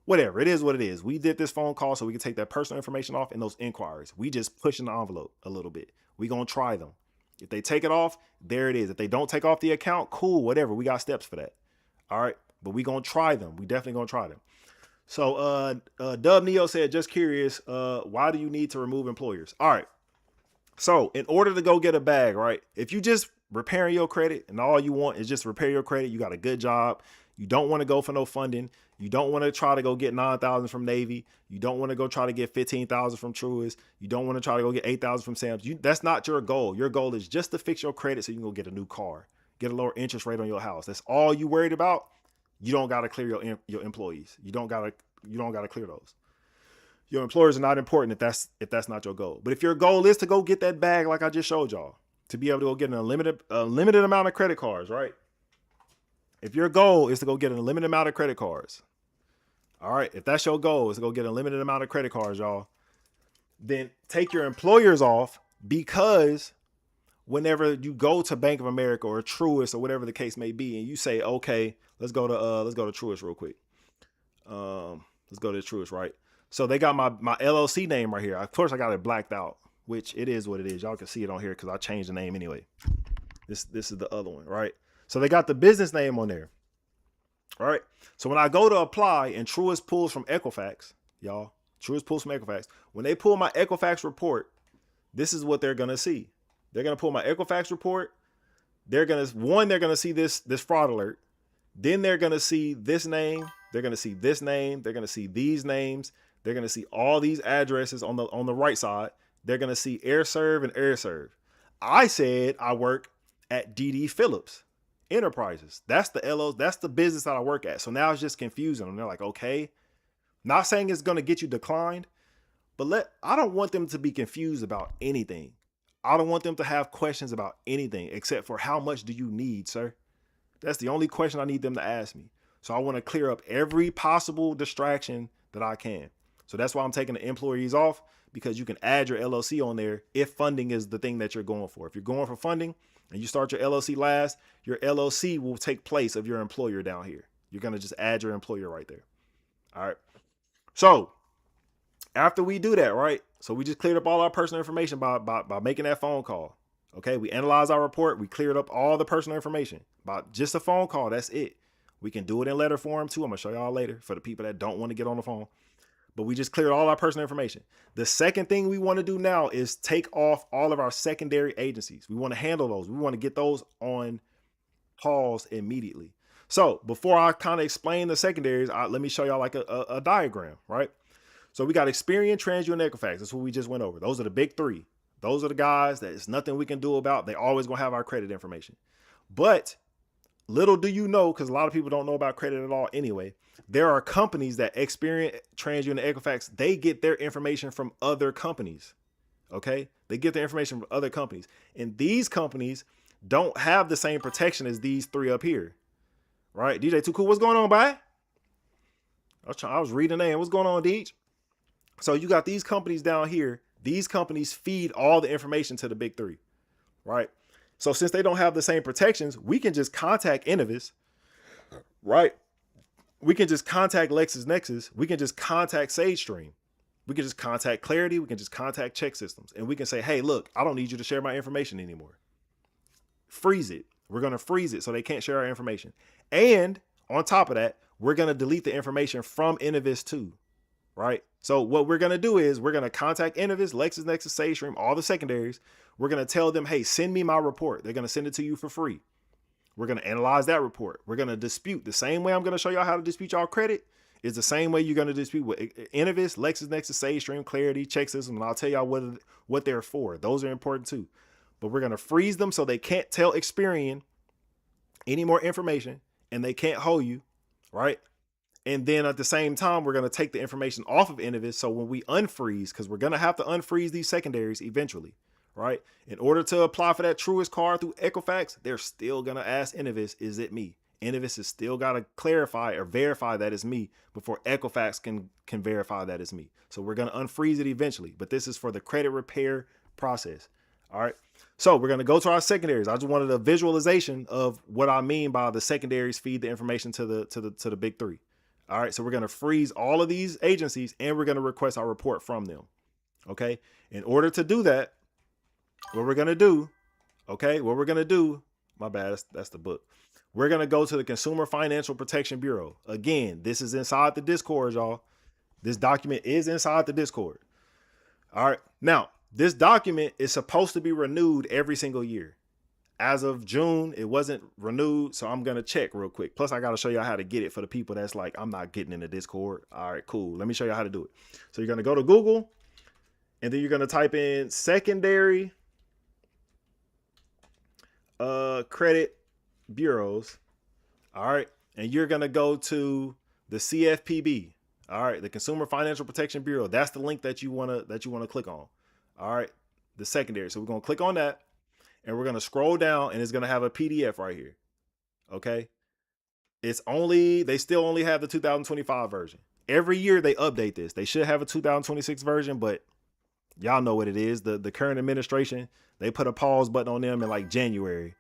Speaker 1: it is what it is. We did this phone call so we can take that personal information off and those inquiries. We just pushing the envelope a little bit. We going to try them. If they take it off, there it is. If they don't take off the account, cool, whatever. We got steps for that. All right. But we going to try them. We definitely going to try them. So Dub Neo said, just curious, why do you need to remove employers? All right. So in order to go get a bag, right? If you just repairing your credit and all you want is just repair your credit, you got a good job. You don't want to go for no funding. You don't want to try to go get 9,000 from Navy. You don't want to go try to get 15,000 from Truist. You don't want to try to go get 8,000 from Sam's. That's not your goal. Your goal is just to fix your credit so you can go get a new car, get a lower interest rate on your house. That's all you worried about. You don't got to clear your employees. You don't got to clear those. Your employers are not important if that's not your goal. But if your goal is to go get that bag, like I just showed y'all, to be able to go get a limited amount of credit cards, right? If your goal is to go get a limited amount of credit cards, all right, if that's your goal is to go get a limited amount of credit cards, y'all, then take your employers off, because whenever you go to Bank of America or Truist or whatever the case may be, and you say, okay, let's go to Truist real quick. Let's go to Truist, right? So they got my LLC name right here. Of course, I got it blacked out, which it is what it is. Y'all can see it on here because I changed the name anyway. This is the other one, right? So they got the business name on there. All right. So when I go to apply and Truist pulls from Equifax, y'all, Truist pulls from Equifax. When they pull my Equifax report, this is what they're gonna see. They're gonna pull my Equifax report. They're gonna see this fraud alert. Then they're gonna see this name. They're gonna see this name. They're gonna see these names. They're gonna see all these addresses on the right side. They're gonna see AirServe and AirServe. I said I work at DD Phillips Enterprises. That's the business that I work at. So now it's just confusing them. They're like, okay, not saying it's gonna get you declined, but I don't want them to be confused about anything. I don't want them to have questions about anything except for how much do you need, sir? That's the only question I need them to ask me. So I want to clear up every possible distraction that I can. So that's why I'm taking the employees off, because you can add your LLC on there if funding is the thing that you're going for. If you're going for funding and you start your LLC last, your LLC will take place of your employer down here. You're going to just add your employer right there. All right. So after we do that, right? So we just cleared up all our personal information by making that phone call. Okay, we analyzed our report. We cleared up all the personal information by just a phone call. That's it. We can do it in letter form too. I'm going to show y'all later for the people that don't want to get on the phone. But we just cleared all our personal information. The second thing we want to do now is take off all of our secondary agencies. We want to handle those. We want to get those on pause immediately. So before I kind of explain the secondaries, let me show y'all like a diagram, right? So we got Experian, TransUnion, and Equifax. That's what we just went over. Those are the big three. Those are the guys that there's nothing we can do about. They always gonna have our credit information. But little do you know, because a lot of people don't know about credit at all anyway, there are companies that Experian, TransUnion, and Equifax, they get their information from other companies. Okay? They get their information from other companies. And these companies don't have the same protection as these three up here. Right? DJ Too Cool, what's going on, bye? I was reading the name. What's going on, Deej? So you got these companies down here. These companies feed all the information to the big three, right? So since they don't have the same protections, we can just contact Innovis, right? We can just contact LexisNexis. We can just contact SageStream. We can just contact Clarity. We can just contact Check Systems. And we can say, hey, look, I don't need you to share my information anymore. Freeze it. We're going to freeze it so they can't share our information. And on top of that, we're going to delete the information from Innovis too, right? So what we're going to do is we're going to contact Innovis, LexisNexis, SageStream, all the secondaries. We're going to tell them, hey, send me my report. They're going to send it to you for free. We're going to analyze that report. We're going to dispute the same way I'm going to show y'all how to dispute y'all credit is the same way you're going to dispute with Innovis, LexisNexis, SageStream, Clarity, Check System, and I'll tell y'all what they're for. Those are important too. But we're going to freeze them so they can't tell Experian any more information and they can't hold you, right? And then at the same time, we're going to take the information off of Innovis. So when we unfreeze, because we're going to have to unfreeze these secondaries eventually, right? In order to apply for that Truist card through Equifax, they're still going to ask Innovis, is it me? Innovis has still got to clarify or verify that it's me before Equifax can verify that it's me. So we're going to unfreeze it eventually, but this is for the credit repair process. All right. So we're going to go to our secondaries. I just wanted a visualization of what I mean by the secondaries feed the information to the big three. All right. So we're going to freeze all of these agencies and we're going to request our report from them. Okay. In order to do that, what we're going to do, my bad, that's the book. We're going to go to the Consumer Financial Protection Bureau. Again, this is inside the Discord, y'all. This document is inside the Discord. All right. Now, this document is supposed to be renewed every single year. As of June, it wasn't renewed, so I'm going to check real quick. Plus, I got to show y'all how to get it for the people that's like, I'm not getting in the Discord. All right, cool. Let me show you how to do it. So you're going to go to Google, and then you're going to type in secondary credit bureaus. All right. And you're going to go to the CFPB. All right. The Consumer Financial Protection Bureau. That's the link that you want to click on. All right. The secondary. So we're going to click on that and we're going to scroll down and it's going to have a PDF right here. Okay. They still only have the 2025 version. Every year they update this. They should have a 2026 version, but y'all know what it is. The current administration, they put a pause button on them in like January.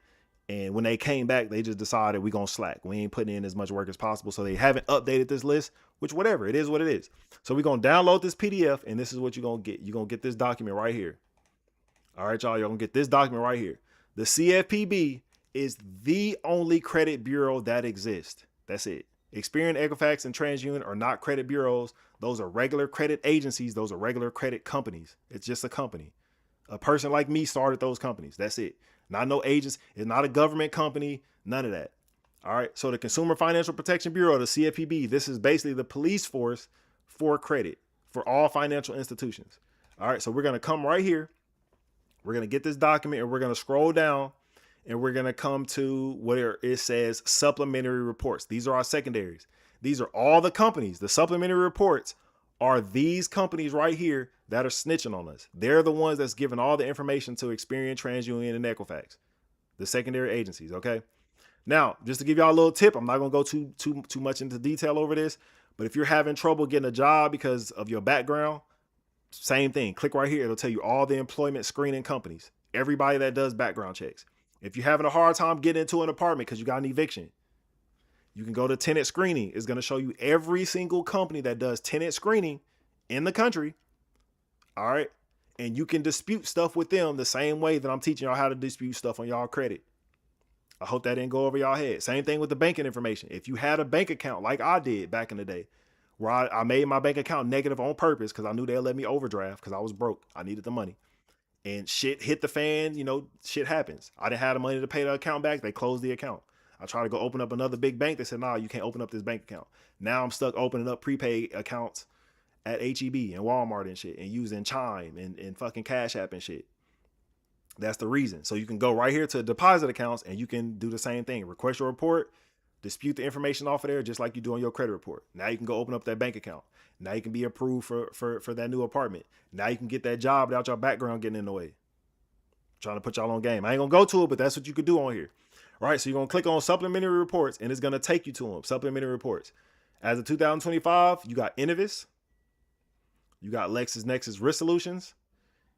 Speaker 1: And when they came back, they just decided we're going to slack. We ain't putting in as much work as possible. So they haven't updated this list, which whatever, it is what it is. So we're going to download this PDF and this is what you're going to get. You're going to get this document right here. All right, y'all, you're going to get this document right here. The CFPB is the only credit bureau that exists. That's it. Experian, Equifax, and TransUnion are not credit bureaus. Those are regular credit agencies. Those are regular credit companies. It's just a company. A person like me started those companies. That's it. Not no agents. It's not a government company. None of that. All right. So the Consumer Financial Protection Bureau, the CFPB, this is basically the police force for credit for all financial institutions. All right. So we're going to come right here. We're going to get this document and we're going to scroll down and we're going to come to where it says supplementary reports. These are our secondaries. These are all the companies. The supplementary reports are these companies right here that are snitching on us. They're the ones that's giving all the information to Experian, TransUnion, and Equifax, the secondary agencies. Okay. Now, just to give y'all a little tip, I'm not going to go too much into detail over this, but if you're having trouble getting a job because of your background, same thing. Click right here. It'll tell you all the employment screening companies, everybody that does background checks. If you're having a hard time getting into an apartment because you got an eviction, you can go to tenant screening. It's going to show you every single company that does tenant screening in the country. All right. And you can dispute stuff with them the same way that I'm teaching y'all how to dispute stuff on y'all credit. I hope that didn't go over y'all head. Same thing with the banking information. If you had a bank account like I did back in the day, where I made my bank account negative on purpose because I knew they'd let me overdraft because I was broke. I needed the money. And shit hit the fan, shit happens. I didn't have the money to pay the account back. They closed the account. I tried to go open up another big bank. They said, nah, you can't open up this bank account. Now I'm stuck opening up prepaid accounts at HEB and Walmart and shit and using Chime and fucking Cash App and shit. That's the reason. So you can go right here to deposit accounts and you can do the same thing. Request your report, dispute the information off of there just like you do on your credit report. Now you can go open up that bank account. Now you can be approved for that new apartment. Now you can get that job without your background getting in the way. I'm trying to put y'all on game. I ain't gonna go to it, but that's what you could do on here. All right, so you're gonna click on supplementary reports and it's gonna take you to them. Supplementary reports. As of 2025, you got Innovis, you got LexisNexis Risk Solutions,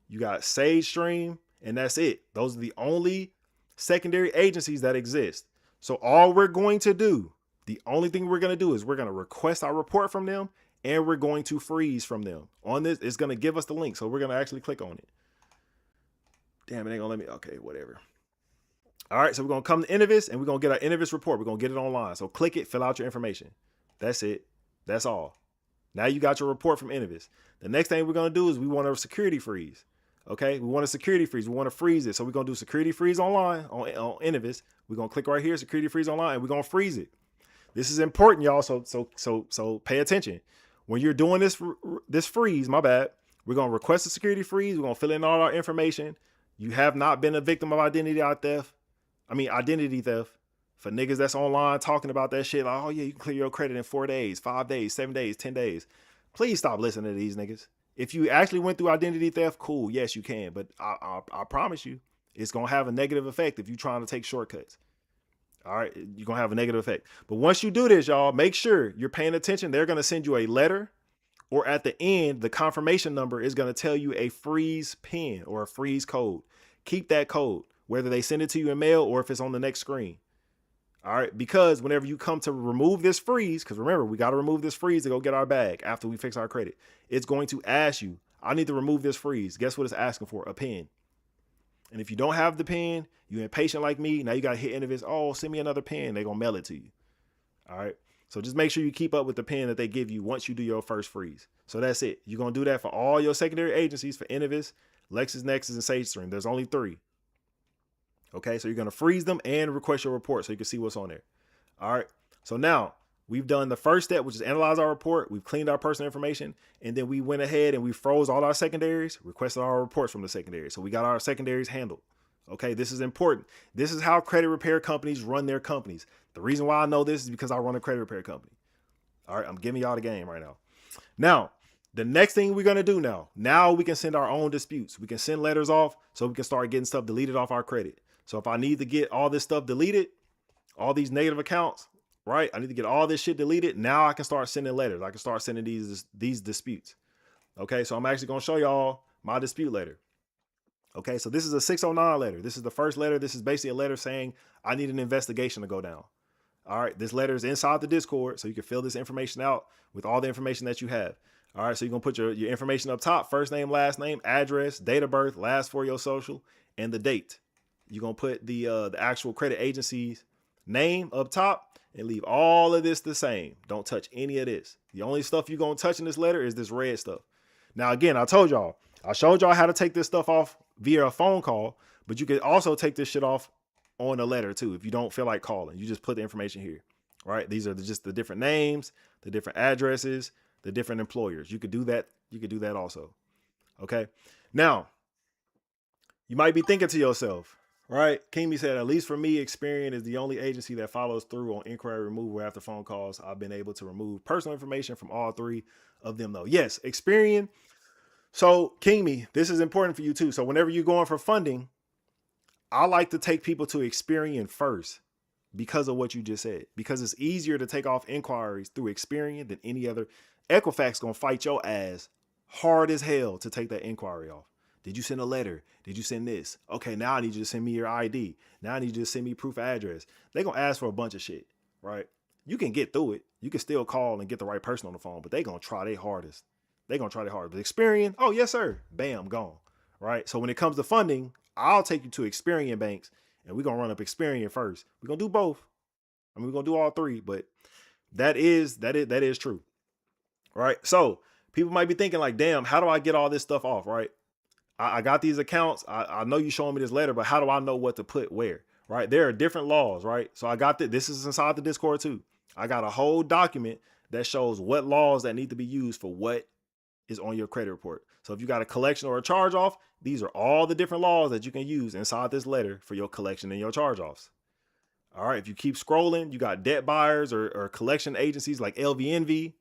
Speaker 1: you got SageStream, and that's it. Those are the only secondary agencies that exist. So all we're going to do, the only thing we're going to do is we're going to request our report from them and we're going to freeze from them. On this, it's going to give us the link. So we're going to actually click on it. Damn, it ain't going to let me. Okay, whatever. All right, so we're going to come to Innovis and we're going to get our Innovis report. We're going to get it online. So click it, fill out your information. That's it. That's all. Now you got your report from Innovis. The next thing we're going to do is we want a security freeze. Okay, we want a security freeze. We want to freeze it. So we're going to do security freeze online on Innovis. We're going to click right here, security freeze online, and we're going to freeze it. This is important, y'all. So pay attention. When you're doing this freeze, my bad, we're going to request a security freeze. We're going to fill in all our information. You have not been a victim of identity theft for niggas that's online talking about that shit. Like, oh yeah, you can clear your credit in 4 days, 5 days, 7 days, 10 days. Please stop listening to these niggas. If you actually went through identity theft, cool, yes, you can. But I promise you, it's gonna have a negative effect if you're trying to take shortcuts. All right, you're gonna have a negative effect. But once you do this, y'all, make sure you're paying attention. They're gonna send you a letter, or at the end, the confirmation number is gonna tell you a freeze pin or a freeze code. Keep that code, whether they send it to you in mail or if it's on the next screen. All right, because whenever you come to remove this freeze, because remember, we got to remove this freeze to go get our bag after we fix our credit. It's going to ask you, I need to remove this freeze. Guess what it's asking for? A pin. And if you don't have the pin, you're impatient like me. Now you got to hit Innovis. Oh, send me another pin. They're going to mail it to you. All right. So just make sure you keep up with the pin that they give you once you do your first freeze. So that's it. You're going to do that for all your secondary agencies for Innovis, LexisNexis, and SageStream. There's only 3. Okay, so you're going to freeze them and request your report so you can see what's on there. All right, so now we've done the first step, which is analyze our report. We've cleaned our personal information, and then we went ahead and we froze all our secondaries, requested our reports from the secondaries. So we got our secondaries handled. Okay, this is important. This is how credit repair companies run their companies. The reason why I know this is because I run a credit repair company. All right, I'm giving y'all the game right now. Now, the next thing we're going to do now we can send our own disputes. We can send letters off so we can start getting stuff deleted off our credit. So if I need to get all this stuff deleted, all these negative accounts, right? I need to get all this shit deleted. Now I can start sending letters. I can start sending these disputes. Okay, so I'm actually going to show y'all my dispute letter. Okay, so this is a 609 letter. This is the first letter. This is basically a letter saying I need an investigation to go down. All right, this letter is inside the Discord, so you can fill this information out with all the information that you have. All right, so you're going to put your information up top, first name, last name, address, date of birth, last 4 of your social, and the date. You're going to put the actual credit agency's name up top and leave all of this the same. Don't touch any of this. The only stuff you're going to touch in this letter is this red stuff. Now, again, I showed y'all how to take this stuff off via a phone call, but you can also take this shit off on a letter too. If you don't feel like calling, you just put the information here, right? These are just the different names, the different addresses, the different employers. You could do that. You could do that also. Okay. Now, you might be thinking to yourself, right? Kimi said, at least for me, Experian is the only agency that follows through on inquiry removal after phone calls. I've been able to remove personal information from all 3 of them though. Yes, Experian. So Kimi, this is important for you too. So whenever you're going for funding, I like to take people to Experian first because of what you just said, because it's easier to take off inquiries through Experian than any other. Equifax gonna fight your ass hard as hell to take that inquiry off. Did you send a letter? Did you send this? Okay, now I need you to send me your ID. Now I need you to send me proof of address. They're going to ask for a bunch of shit, right? You can get through it. You can still call and get the right person on the phone, but they're going to try their hardest. They're going to try their hardest. But Experian, oh, yes, sir. Bam, gone, right? So when it comes to funding, I'll take you to Experian banks, and we're going to run up Experian first. We're going to do both. I mean, we're going to do all 3, but that is true, right? So people might be thinking like, damn, how do I get all this stuff off, right? I got these accounts. I know you showing me this letter, but how do I know what to put where, right? There are different laws, right? So I got this is inside the Discord too. I got a whole document that shows what laws that need to be used for what is on your credit report. So if you got a collection or a charge off, these are all the different laws that you can use inside this letter for your collection and your charge offs. All right. If you keep scrolling, you got debt buyers or collection agencies like LVNV,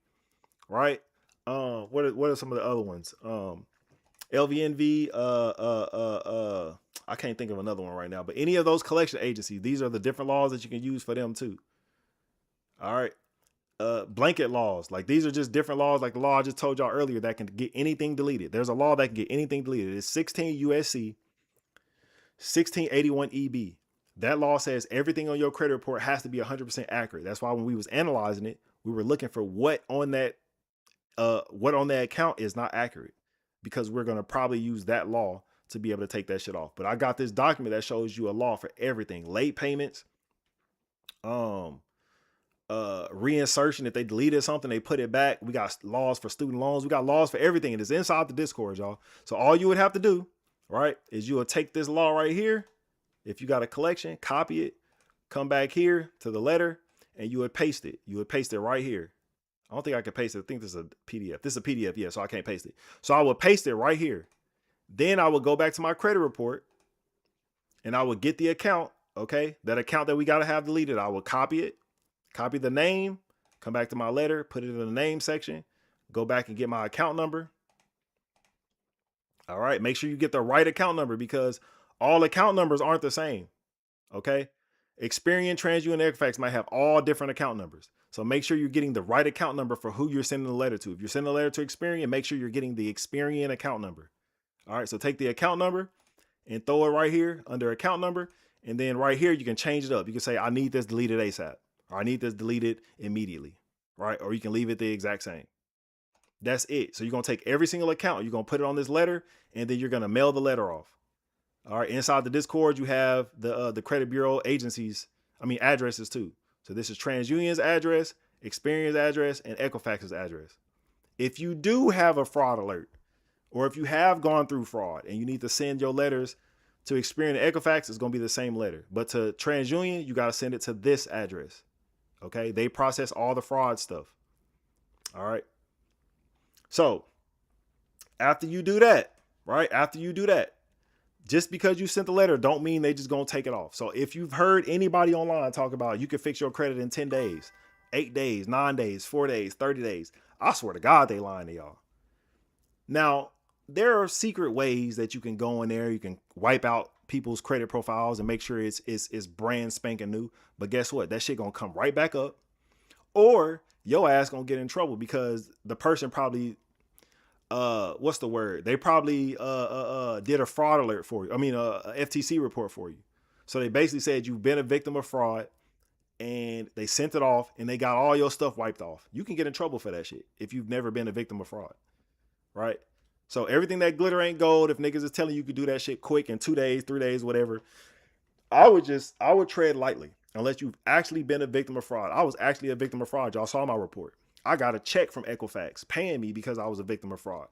Speaker 1: right? What are some of the other ones? LVNV, I can't think of another one right now, but any of those collection agencies, these are the different laws that you can use for them too. All right. Blanket laws, like these are just different laws, like the law I just told y'all earlier that can get anything deleted. There's a law that can get anything deleted. It's 16 USC 1681 EB. That law says everything on your credit report has to be 100% accurate. That's why when we was analyzing it, we were looking for what on that account is not accurate, because we're going to probably use that law to be able to take that shit off. But I got this document that shows you a law for everything. Late payments, reinsertion. If they deleted something, they put it back. We got laws for student loans. We got laws for everything. And it's inside the Discord, y'all. So all you would have to do, right, is you would take this law right here. If you got a collection, copy it, come back here to the letter, and you would paste it. You would paste it right here. I don't think I can paste it. I think this is a PDF. This is a PDF, yeah, so I can't paste it. So I would paste it right here. Then I would go back to my credit report, and I would get the account, okay? That account that we got to have deleted, I would copy it, copy the name, come back to my letter, put it in the name section, go back and get my account number, All right. Make sure you get the right account number because all account numbers aren't the same. Okay. Experian, TransUnion, and Equifax might have all different account numbers. So make sure you're getting the right account number for who you're sending the letter to. If you're sending a letter to Experian, make sure you're getting the Experian account number. All right. So take the account number and throw it right here under account number. And then right here, you can change it up. You can say, I need this deleted ASAP, or I need this deleted immediately. Right. Or you can leave it the exact same. That's it. So you're going to take every single account, you're going to put it on this letter, and then you're going to mail the letter off. All right. Inside the Discord, you have the credit bureau addresses too. So this is TransUnion's address, Experian's address, and Equifax's address. If you do have a fraud alert, or if you have gone through fraud and you need to send your letters to Experian and Equifax, it's going to be the same letter. But to TransUnion, you got to send it to this address. Okay. They process all the fraud stuff. All right. So after you do that, right? After you do that, just because you sent the letter don't mean they just gonna take it off. So if you've heard anybody online talk about you can fix your credit in 10 days, 8 days, 9 days, 4 days, 30 days, I swear to God, they lying to y'all. Now, there are secret ways that you can go in there. You can wipe out people's credit profiles and make sure it's brand spanking new. But guess what? That shit gonna come right back up. Or your ass gonna get in trouble because the person probably what's the word? They probably did a fraud alert for you. I mean, a FTC report for you. So they basically said you've been a victim of fraud, and they sent it off, and they got all your stuff wiped off. You can get in trouble for that shit if you've never been a victim of fraud, right? So everything that glitter ain't gold. If niggas is telling you could do that shit quick in 2 days, 3 days, whatever, I would tread lightly unless you've actually been a victim of fraud. I was actually a victim of fraud. Y'all saw my report. I got a check from Equifax paying me because I was a victim of fraud.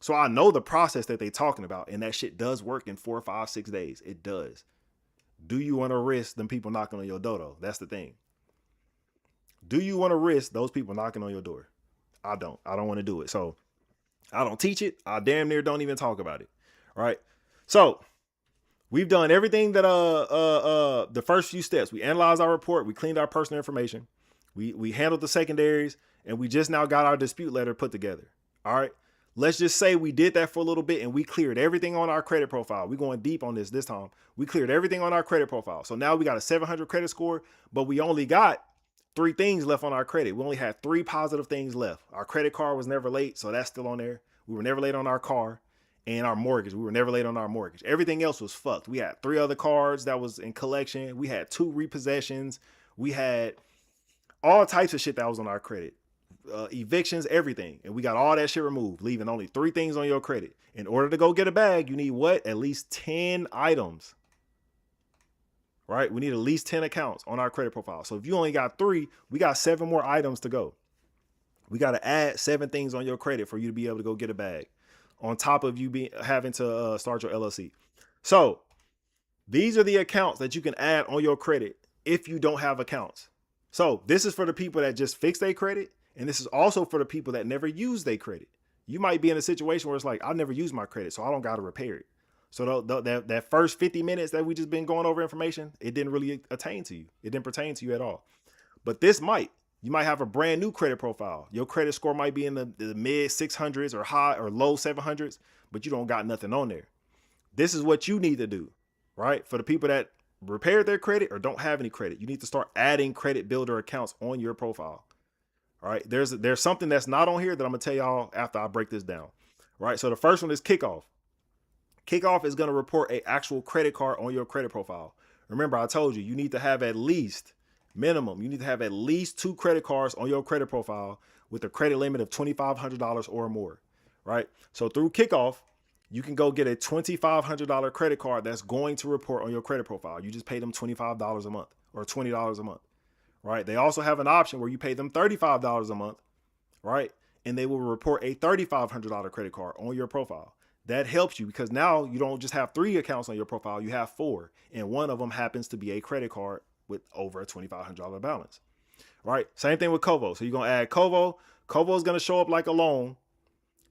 Speaker 1: So I know the process that they talking about, and that shit does work in 4, 5, 6 days. It does. Do you want to risk them people knocking on your door though? That's the thing. Do you want to risk those people knocking on your door? I don't. I don't want to do it. So I don't teach it. I damn near don't even talk about it. Right. So we've done everything that the first few steps. We analyzed our report. We cleaned our personal information. We handled the secondaries, and we just now got our dispute letter put together. All right. Let's just say we did that for a little bit and we cleared everything on our credit profile. We're going deep on this time. We cleared everything on our credit profile. So now we got a 700 credit score, but we only got 3 things left on our credit. We only had 3 positive things left. Our credit card was never late, so that's still on there. We were never late on our car, and our mortgage. We were never late on our mortgage. Everything else was fucked. We had 3 other cards that was in collection. We had 2 repossessions. We had all types of shit that was on our credit. Evictions, everything. And we got all that shit removed, leaving only 3 things on your credit. In order to go get a bag, you need what? At least 10 items. Right? We need at least 10 accounts on our credit profile. So if you only got 3, we got 7 more items to go. We got to add 7 things on your credit for you to be able to go get a bag, on top of you having to start your LLC. So these are the accounts that you can add on your credit if you don't have accounts. So this is for the people that just fix their credit. And this is also for the people that never use their credit. You might be in a situation where it's like, I never use my credit, so I don't got to repair it. So that first 50 minutes that we just been going over information, it didn't really attain to you. It didn't pertain to you at all. But this might. You might have a brand new credit profile. Your credit score might be in the mid 600s or high or low 700s, but you don't got nothing on there. This is what you need to do, right? For the people that repaired their credit or don't have any credit, you need to start adding credit builder accounts on your profile. All right, there's something that's not on here that I'm gonna tell y'all after I break this down. Right, so the first one is kickoff. Kickoff is gonna report an actual credit card on your credit profile. Remember, I told you, you need to have at least minimum. You need to have at least 2 credit cards on your credit profile with a credit limit of $2,500 or more. Right, so through kickoff, you can go get a $2,500 credit card that's going to report on your credit profile. You just pay them $25 a month or $20 a month. Right. They also have an option where you pay them $35 a month. Right. And they will report a $3,500 credit card on your profile. That helps you because now you don't just have 3 accounts on your profile. You have 4. And one of them happens to be a credit card with over a $2,500 balance. Right. Same thing with Kovo. So you're going to add Kovo. Kovo is going to show up like a loan,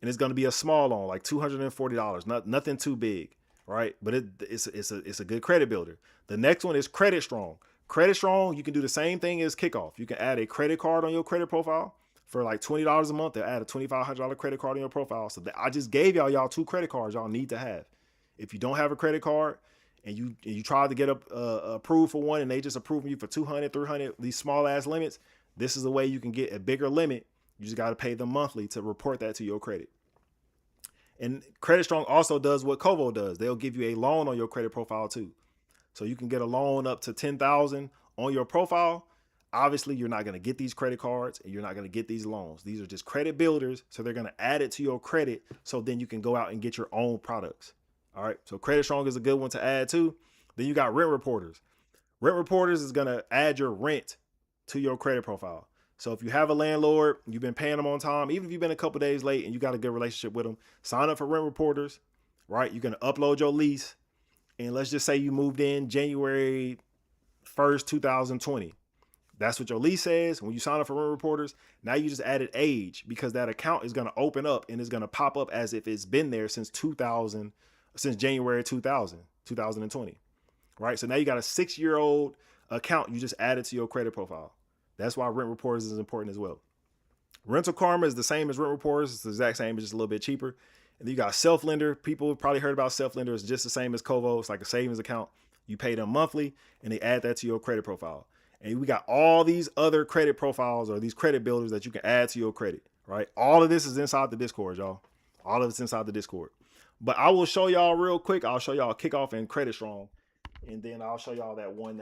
Speaker 1: and it's going to be a small loan, like $240. Nothing too big. Right. But it's a good credit builder. The next one is Credit Strong. Credit Strong, you can do the same thing as kickoff. You can add a credit card on your credit profile. for like $20 a month, they'll add a $2,500 credit card on your profile. So I just gave y'all 2 credit cards y'all need to have. If you don't have a credit card and you try to get approved for one and they just approve you for 200, 300, these small ass limits, this is the way you can get a bigger limit. You just got to pay them monthly to report that to your credit. And Credit Strong also does what Kovo does. They'll give you a loan on your credit profile too. So you can get a loan up to $10,000 on your profile. Obviously, you're not going to get these credit cards and you're not going to get these loans. These are just credit builders. So they're going to add it to your credit. So then you can go out and get your own products. All right. So Credit Strong is a good one to add too. Then you got Rent Reporters. Rent Reporters is going to add your rent to your credit profile. So if you have a landlord, you've been paying them on time, even if you've been a couple days late and you got a good relationship with them, sign up for Rent Reporters, right? You're going to upload your lease. And let's just say you moved in January 1st, 2020. That's what your lease says. When you sign up for Rent Reporters, now you just added age because that account is going to open up and it's going to pop up as if it's been there since January 2020, right? So now you got a 6-year-old account you just added to your credit profile. That's why Rent Reporters is important as well. Rental Karma is the same as Rent Reporters. It's the exact same, it's just a little bit cheaper. And then you got Self Lender. People have probably heard about Self Lender. It's just the same as Kovo. It's like a savings account. You pay them monthly and they add that to your credit profile. And we got all these other credit profiles or these credit builders that you can add to your credit, right? All of this is inside the Discord, y'all. All of it's inside the Discord. But I will show y'all real quick. I'll show y'all Kickoff and Credit Strong. And then I'll show y'all that one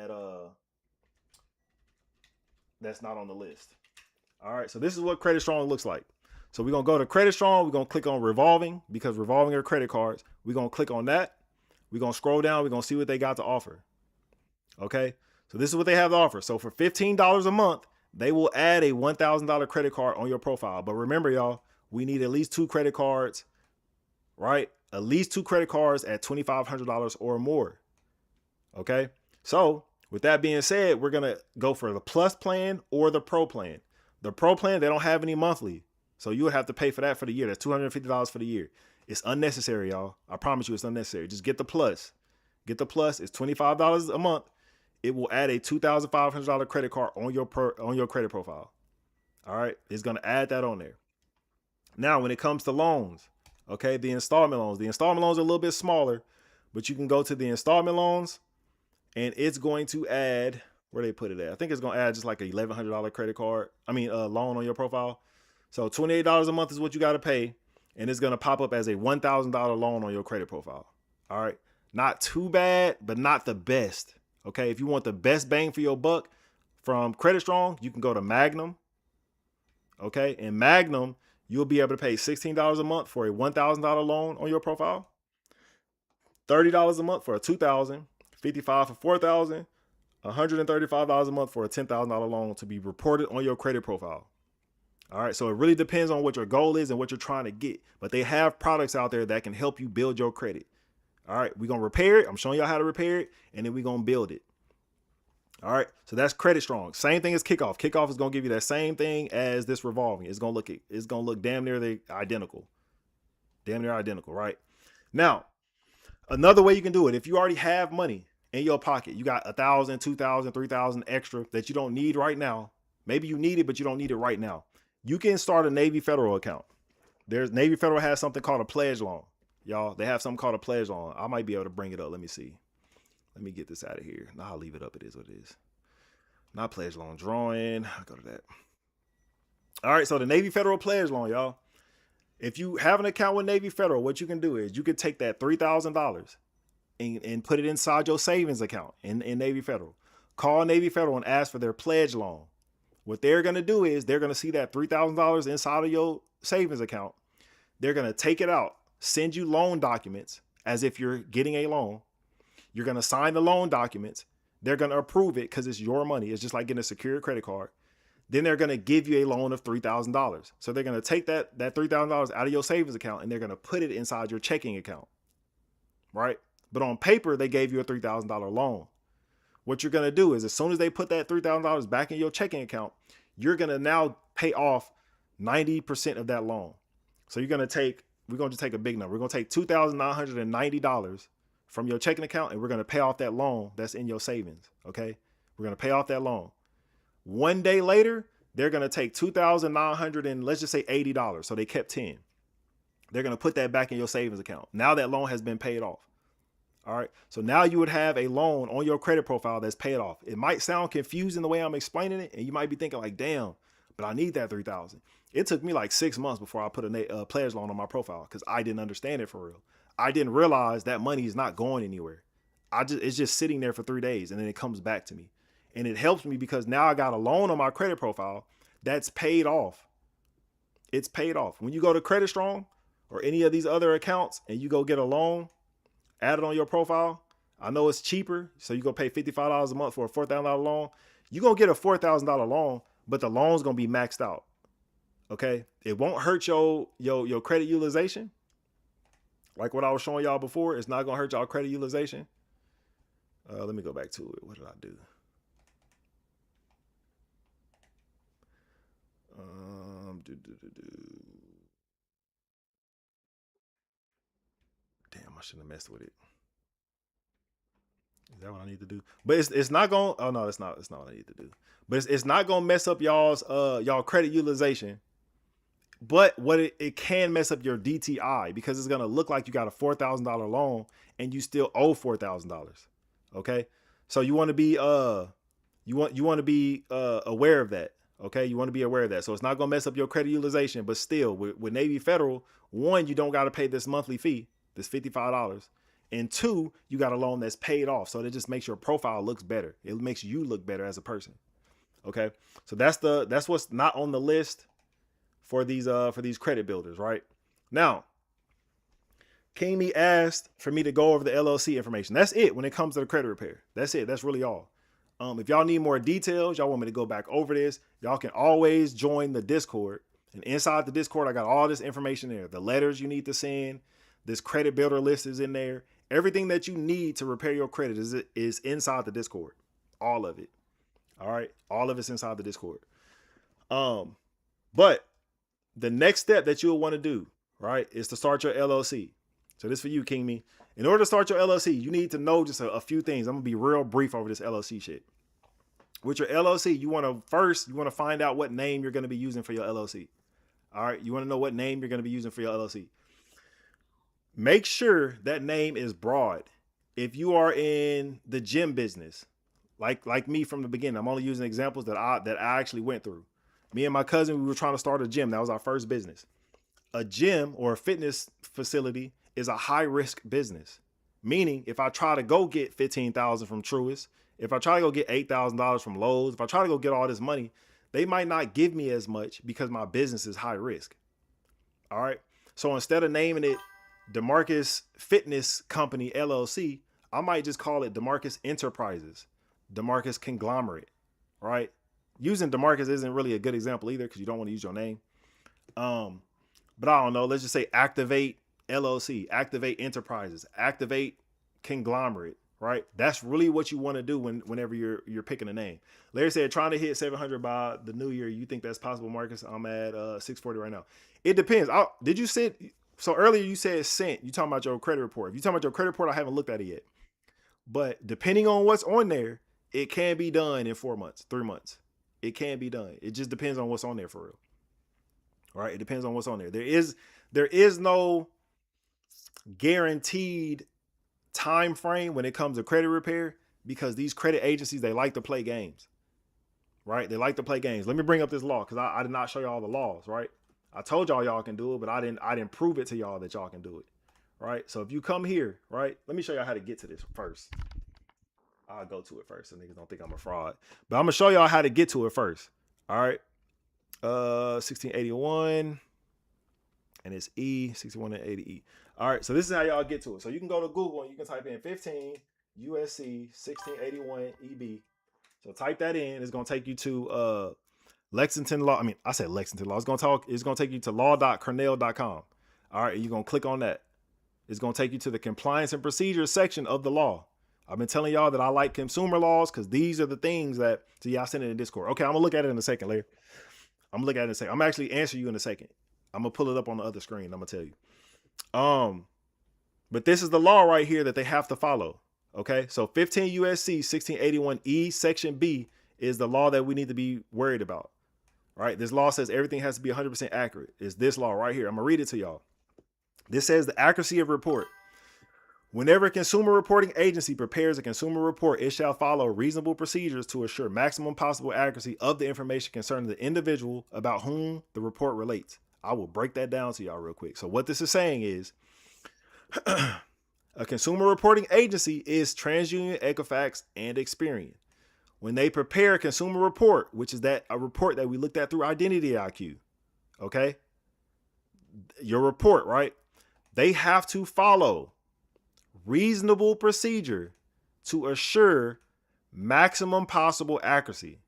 Speaker 1: that's not on the list. All right, so this is what Credit Strong looks like. So we're going to go to Credit Strong. We're going to click on revolving because revolving are credit cards. We're going to click on that. We're going to scroll down. We're going to see what they got to offer. Okay, so this is what they have to offer. So for $15 a month, they will add a $1,000 credit card on your profile. But remember, y'all, we need at least 2 credit cards, right? At least 2 credit cards at $2,500 or more. Okay, so with that being said, we're going to go for the Plus plan or the Pro plan. The Pro plan, they don't have any monthly. So you would have to pay for that for the year. That's $250 for the year. It's unnecessary, y'all. I promise you it's unnecessary. Just get the Plus. Get the Plus. It's $25 a month. It will add a $2,500 credit card on your credit profile. All right. It's going to add that on there. Now, when it comes to loans, okay, the installment loans are a little bit smaller, but you can go to the installment loans and it's going to add, where they put it at? I think it's going to add just like a $1,100 credit card. Loan on your profile. So $28 a month is what you got to pay. And it's going to pop up as a $1,000 loan on your credit profile. All right. Not too bad, but not the best. Okay. If you want the best bang for your buck from Credit Strong, you can go to Magnum. Okay. In Magnum, you'll be able to pay $16 a month for a $1,000 loan on your profile. $30 a month for a $2,000. $55 for $4,000. $135 a month for a $10,000 loan to be reported on your credit profile. All right. So it really depends on what your goal is and what you're trying to get. But they have products out there that can help you build your credit. All right. We're going to repair it. I'm showing y'all how to repair it. And then we're going to build it. All right. So that's Credit Strong. Same thing as Kickoff. Kickoff is going to give you that same thing as this revolving. It's going to look damn near identical. Damn near identical. Right. Now, another way you can do it, if you already have money in your pocket, you got $1,000, $2,000, $3,000 extra that you don't need right now. Maybe you need it, but you don't need it right now. You can start a Navy Federal account. Navy Federal has something called a pledge loan. Y'all, they have something called a pledge loan. I might be able to bring it up. Let me see. Let me get this out of here. No, I'll leave it up. It is what it is. Not pledge loan drawing. I'll go to that. All right. So the Navy Federal pledge loan, y'all. If you have an account with Navy Federal, what you can do is you can take that $3,000 and put it inside your savings account in Navy Federal. Call Navy Federal and ask for their pledge loan. What they're going to do is they're going to see that $3,000 inside of your savings account. They're going to take it out, send you loan documents as if you're getting a loan. You're going to sign the loan documents. They're going to approve it because it's your money. It's just like getting a secured credit card. Then they're going to give you a loan of $3,000. So they're going to take that $3,000 out of your savings account and they're going to put it inside your checking account. Right? But on paper, they gave you a $3,000 loan. What you're going to do is as soon as they put that $3,000 back in your checking account, you're going to now pay off 90% of that loan. So we're going to just take a big number. We're going to take $2,990 from your checking account and we're going to pay off that loan that's in your savings. Okay. We're going to pay off that loan. One day later, they're going to take $2,900 and let's just say $80. So they kept 10. They're going to put that back in your savings account. Now that loan has been paid off. All right. So now you would have a loan on your credit profile that's paid off. It might sound confusing the way I'm explaining it, and you might be thinking like, damn, but I need that 3,000. It took me like 6 months before I put a pledge loan on my profile because I didn't understand it for real. I didn't realize that money is not going anywhere. It's just sitting there for 3 days and then it comes back to me. And it helps me because now I got a loan on my credit profile that's paid off. It's paid off. When you go to Credit Strong or any of these other accounts and you go get a loan, add it on your profile. I know it's cheaper. So you go pay $55 a month for a $4,000 loan. You're going to get a $4,000 loan, but the loan's going to be maxed out. Okay. It won't hurt your credit utilization. Like what I was showing y'all before, it's not going to hurt y'all credit utilization. Let me go back to it. What did I do? Damn, I shouldn't have messed with it. Is that what I need to do? But it's not going. Oh no, it's not. It's not what I need to do. But it's not going to mess up y'all credit utilization. But what it can mess up your DTI because it's going to look like you got a $4,000 loan and you still owe $4,000. Okay, so you want to be aware of that. Okay, you want to be aware of that. So it's not going to mess up your credit utilization, but still with Navy Federal, one, you don't got to pay this monthly fee, this $55. And two, you got a loan that's paid off. So that just makes your profile looks better. It makes you look better as a person. Okay. So that's what's not on the list for these credit builders, right? Now, King Me asked for me to go over the LLC information. That's it when it comes to the credit repair. That's it. That's really all. If y'all need more details, y'all want me to go back over this, y'all can always join the Discord. And inside the Discord, I got all this information there. The letters you need to send, this credit builder list is in there. Everything that you need to repair your credit is inside the Discord. All of it. All right. All of it's inside the Discord. But the next step that you'll want to do, right, is to start your LLC. So this is for you, King Me. In order to start your LLC, you need to know just a few things. I'm going to be real brief over this LLC shit. With your LLC, you want to find out what name you're going to be using for your LLC. All right. You want to know what name you're going to be using for your LLC. Make sure that name is broad. If you are in the gym business, like me from the beginning, I'm only using examples that I actually went through. Me and my cousin, we were trying to start a gym. That was our first business. A gym or a fitness facility is a high risk business. Meaning if I try to go get $15,000 from Truist, if I try to go get $8,000 from Lowe's, if I try to go get all this money, they might not give me as much because my business is high risk. All right. So instead of naming it DeMarcus Fitness Company LLC, I might just call it DeMarcus Enterprises, DeMarcus Conglomerate, right? Using DeMarcus isn't really a good example either because you don't want to use your name. But I don't know. Let's just say Activate LLC, Activate Enterprises, Activate Conglomerate, right? That's really what you want to do whenever you're picking a name. Larry said, trying to hit 700 by the new year. You think that's possible, Marcus? I'm at 640 right now. It depends. Did you send? So earlier you said sent. You talking about your credit report. If you talking about your credit report, I haven't looked at it yet. But depending on what's on there, it can be done in 4 months, 3 months. It can be done. It just depends on what's on there for real. All right. It depends on what's on there. There is no guaranteed time frame when it comes to credit repair because these credit agencies, they like to play games, right? They like to play games. Let me bring up this law because I did not show y'all the laws, right? I told y'all can do it, but I didn't prove it to y'all that y'all can do it, right? So if you come here, right, let me show y'all how to get to this first. I'll go to it first so niggas don't think I'm a fraud. But I'm going to show y'all how to get to it first, all right? 1681, and it's E, 6180E. All right, so this is how y'all get to it. So you can go to Google and you can type in 15 USC 1681 EB. So type that in. It's going to take you to Lexington Law. I mean, I said Lexington Law. It's going to take you to law.cornell.com. All right, you're going to click on that. It's going to take you to the compliance and procedures section of the law. I've been telling y'all that I like consumer laws because these are the things that, so y'all send it in Discord. Okay, I'm going to look at it in a second, Larry. I'm going to look at it in a second. I'm actually answer you in a second. I'm going to pull it up on the other screen. I'm going to tell you. But this is the law right here that they have to follow. Okay, so 15 USC 1681E section B is the law that we need to be worried about. right? This law says everything has to be 100% accurate. It's this law right here. I'm gonna read it to y'all. This says the accuracy of report. Whenever a consumer reporting agency prepares a consumer report, it shall follow reasonable procedures to assure maximum possible accuracy of the information concerning the individual about whom the report relates. I will break that down to y'all real quick. So what this is saying is a consumer reporting agency is TransUnion, Equifax, and Experian. When they prepare a consumer report, which is a report that we looked at through Identity IQ, okay? Your report, right? They have to follow reasonable procedure to assure maximum possible accuracy.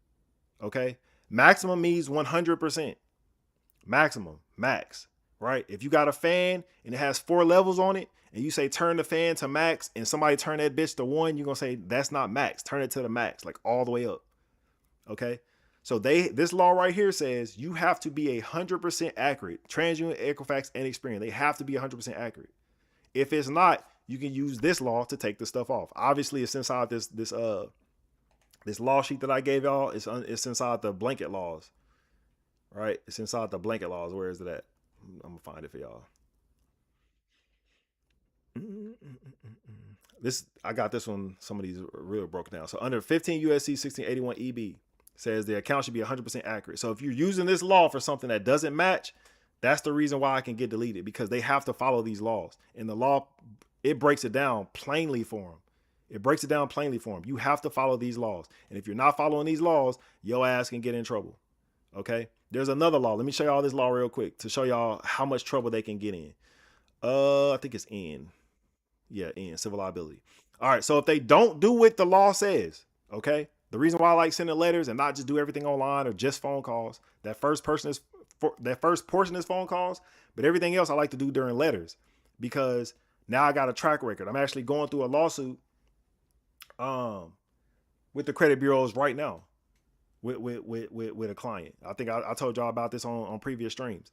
Speaker 1: Okay. Maximum means 100%. Maximum, max, right? If you got a fan and it has 4 levels on it and you say turn the fan to max and somebody turn that bitch to 1, you're going to say that's not max. Turn it to the max, like all the way up. Okay. So this law right here says you have to be 100% accurate. TransUnion, Equifax, and Experian, they have to be 100% accurate. If it's not, you can use this law to take the stuff off. Obviously, it's inside this law sheet that I gave y'all. It's inside the blanket laws, right? It's inside the blanket laws. Where is it at? I'm gonna find it for y'all. I got this one. Some of these are real broken down. So under 15 USC 1681 EB says the account should be 100% accurate. So if you're using this law for something that doesn't match, that's the reason why I can get deleted, because they have to follow these laws. And the law, it breaks it down plainly for them. It breaks it down plainly for them. You have to follow these laws. And if you're not following these laws, your ass can get in trouble. Okay? There's another law. Let me show y'all this law real quick to show y'all how much trouble they can get in. I think it's in. Yeah, in civil liability. All right. So if they don't do what the law says, okay? The reason why I like sending letters and not just do everything online or just phone calls, that first portion is phone calls, but everything else I like to do during letters, because now I got a track record. I'm actually going through a lawsuit with the credit bureaus right now with a client. I think I told y'all about this on previous streams.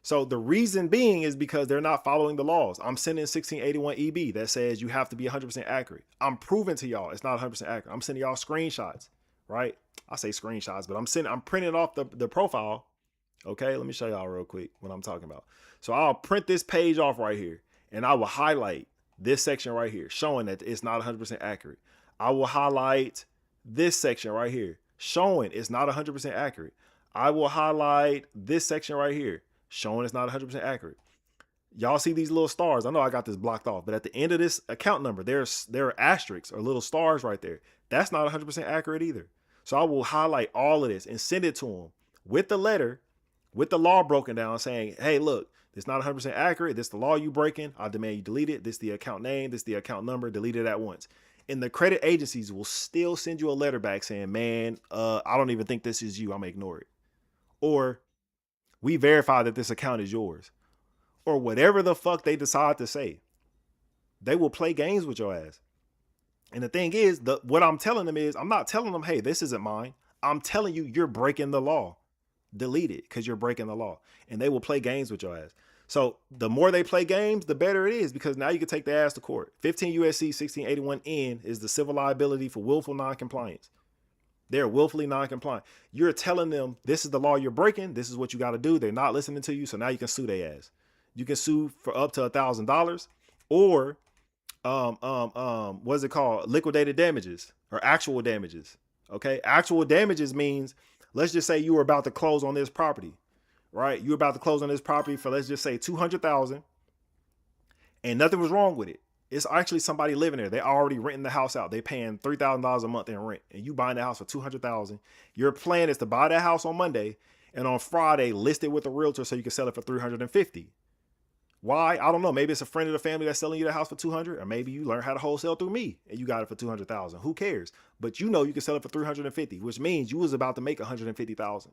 Speaker 1: So the reason being is because they're not following the laws. I'm sending 1681 EB that says you have to be 100% accurate. I'm proving to y'all it's not 100% accurate. I'm sending y'all screenshots, right? I say screenshots, but I'm printing off the profile. Okay, let me show y'all real quick what I'm talking about. So I'll print this page off right here, and I will highlight this section right here, showing that it's not 100% accurate. I will highlight this section right here, showing it's not 100% accurate. I will highlight this section right here, showing it's not 100% accurate. Y'all see these little stars? I know I got this blocked off, but at the end of this account number, there are asterisks or little stars right there. That's not 100% accurate either. So I will highlight all of this and send it to them with the letter, with the law broken down, saying, hey, look, it's not 100% accurate. This is the law you breaking. I demand you delete it. This is the account name. This is the account number. Delete it at once. And the credit agencies will still send you a letter back saying, man, I don't even think this is you. I'm gonna ignore it. Or we verify that this account is yours. Or whatever the fuck they decide to say. They will play games with your ass. And the thing is, what I'm telling them is, I'm not telling them, hey, this isn't mine. I'm telling you, you're breaking the law. Delete it because you're breaking the law. And they will play games with your ass. So the more they play games, the better it is, because now you can take the ass to court. 15 USC 1681N is the civil liability for willful noncompliance. They're willfully noncompliant. You're telling them this is the law you're breaking. This is what you got to do. They're not listening to you. So now you can sue their ass. You can sue for up to $1,000, or what's it called? Liquidated damages or actual damages. Okay. Actual damages means, let's just say you were about to close on this property, right? You were about to close on this property for, let's just say, $200,000, and nothing was wrong with it. It's actually somebody living there. They already renting the house out. They paying $3,000 a month in rent, and you buying the house for $200,000. Your plan is to buy that house on Monday, and on Friday list it with a realtor so you can sell it for $350,000. Why? I don't know. Maybe it's a friend of the family that's selling you the house for $200,000, or maybe you learn how to wholesale through me and you got it for $200,000. Who cares? But you know you can sell it for $350,000, which means you was about to make $150,000.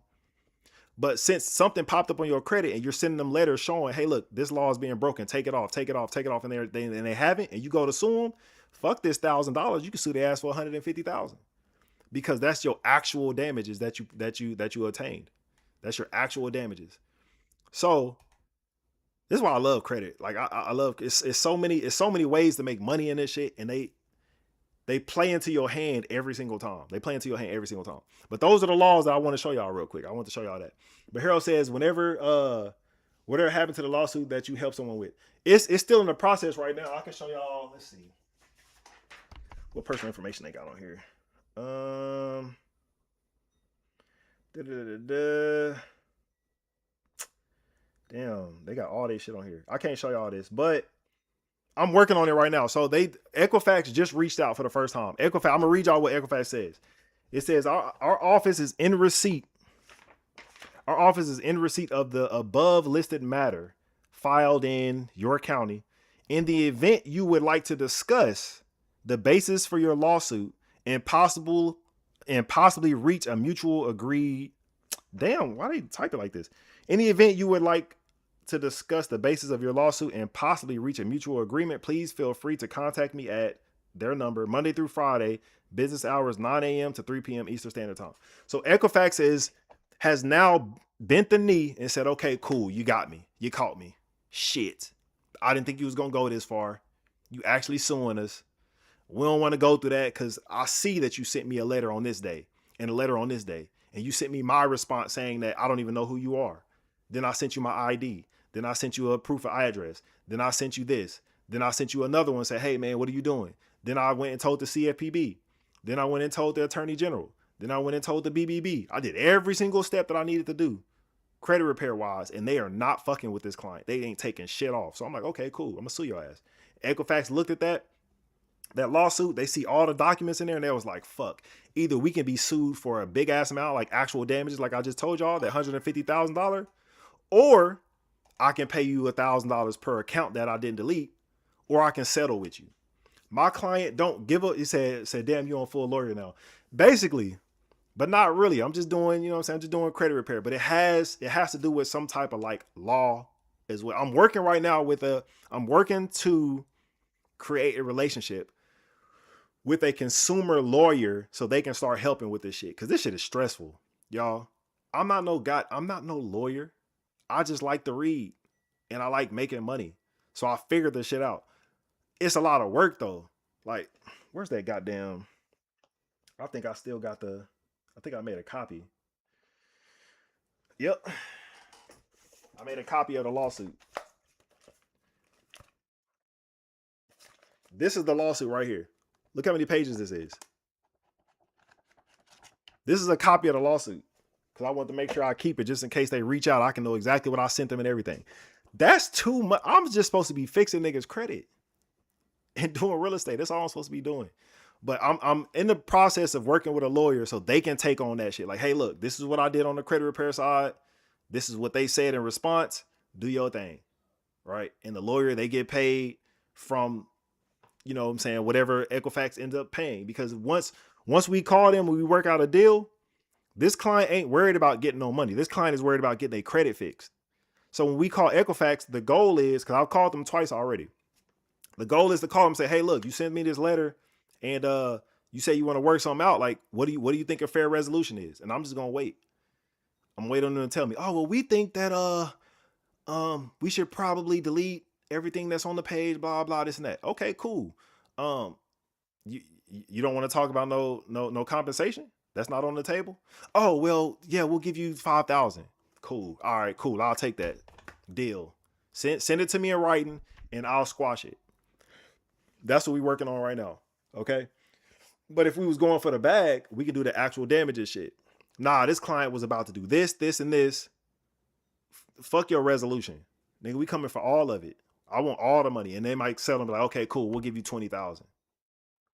Speaker 1: But since something popped up on your credit and you're sending them letters showing, hey, look, this law is being broken, take it off, take it off, take it off, and they haven't, and you go to sue them, fuck this $1,000, you can sue their ass for $150,000, because that's your actual damages that you attained. That's your actual damages. So this is why I love credit. Like I love it's so many ways to make money in this shit, and They play into your hand every single time. They play into your hand every single time. But those are the laws that I want to show y'all real quick. I want to show y'all that. But Harold says whatever happened to the lawsuit that you helped someone with, it's still in the process right now. I can show y'all. Let's see what personal information they got on here. Damn, they got all this shit on here. I can't show y'all this, but I'm working on it right now. So Equifax just reached out for the first time. Equifax, I'm gonna read y'all what Equifax says. It says our office is in receipt. Our office is in receipt of the above listed matter filed in your county. In the event you would like to discuss the basis for your lawsuit and possibly reach a mutual agreed. Damn, why they type it like this? In the event you would like to discuss the basis of your lawsuit and possibly reach a mutual agreement, please feel free to contact me at their number, Monday through Friday, business hours 9 a.m. to 3 p.m. Eastern Standard Time. So Equifax has now bent the knee and said, okay, cool, you got me. You caught me. Shit. I didn't think you was going to go this far. You actually suing us. We don't want to go through that because I see that you sent me a letter on this day and a letter on this day. And you sent me my response saying that I don't even know who you are. Then I sent you my ID. Then I sent you a proof of address. Then I sent you this. Then I sent you another one and said, hey, man, what are you doing? Then I went and told the CFPB. Then I went and told the Attorney General. Then I went and told the BBB. I did every single step that I needed to do, credit repair wise, and they are not fucking with this client. They ain't taking shit off. So I'm like, okay, cool. I'm going to sue your ass. Equifax looked at that lawsuit. They see all the documents in there and they was like, fuck. Either we can be sued for a big ass amount, like actual damages, like I just told y'all, that $150,000, or I can pay you $1,000 per account that I didn't delete, or I can settle with you. My client don't give up. He said, damn, you on full lawyer now. Basically, but not really. I'm just doing, I'm saying? I'm just doing credit repair, but it has to do with some type of like law as well. I'm working right now I'm working to create a relationship with a consumer lawyer so they can start helping with this shit. Cause this shit is stressful, y'all. I'm not no lawyer. I just like to read and I like making money. So I figured this shit out. It's a lot of work though. Like, where's that goddamn? I think I made a copy. Yep. I made a copy of the lawsuit. This is the lawsuit right here. Look how many pages this is. This is a copy of the lawsuit because I want to make sure I keep it just in case they reach out. I can know exactly what I sent them and everything. That's too much. I'm just supposed to be fixing niggas' credit and doing real estate. That's all I'm supposed to be doing. But I'm in the process of working with a lawyer so they can take on that shit. Like, hey, look, this is what I did on the credit repair side. This is what they said in response. Do your thing, right? And the lawyer, they get paid from, what I'm saying, whatever Equifax ends up paying. Because once we call them and we work out a deal, this client ain't worried about getting no money. This client is worried about getting their credit fixed. So when we call Equifax, the goal is, because I've called them twice already. The goal is to call them and say, hey, look, you sent me this letter and you say you want to work something out. Like, what do you think a fair resolution is? And I'm just going to wait. I'm waiting on them to tell me, oh, well, we think that we should probably delete everything that's on the page, blah, blah, this and that. Okay, cool. You don't want to talk about no compensation? That's not on the table? Oh, well, yeah, we'll give you $5,000. Cool. All right, cool. I'll take that. Deal. Send it to me in writing and I'll squash it. That's what we're working on right now. Okay. But if we was going for the bag, we could do the actual damages shit. Nah, this client was about to do this, this, and this. Fuck your resolution. Nigga, we coming for all of it. I want all the money. And they might sell them like, okay, cool. We'll give you 20,000.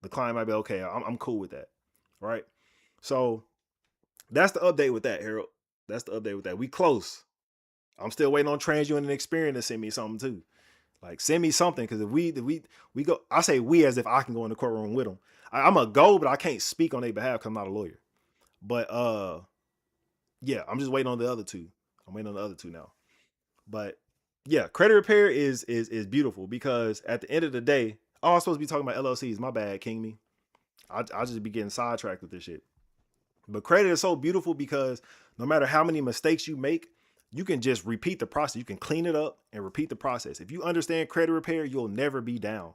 Speaker 1: The client might be, okay, I'm cool with that. Right. So that's the update with that, Harold. That's the update with that. We close. I'm still waiting on TransUnion and Experian to send me something too. Like, send me something, because if we go, I say we as if I can go in the courtroom with them. I'm a go, but I can't speak on their behalf because I'm not a lawyer. But yeah, I'm just waiting on the other two. I'm waiting on the other two now. But yeah, credit repair is beautiful because at the end of the day, I was supposed to be talking about LLCs. My bad, King me. I just be getting sidetracked with this shit. But credit is so beautiful because no matter how many mistakes you make, you can just repeat the process. You can clean it up and repeat the process. If you understand credit repair, you'll never be down.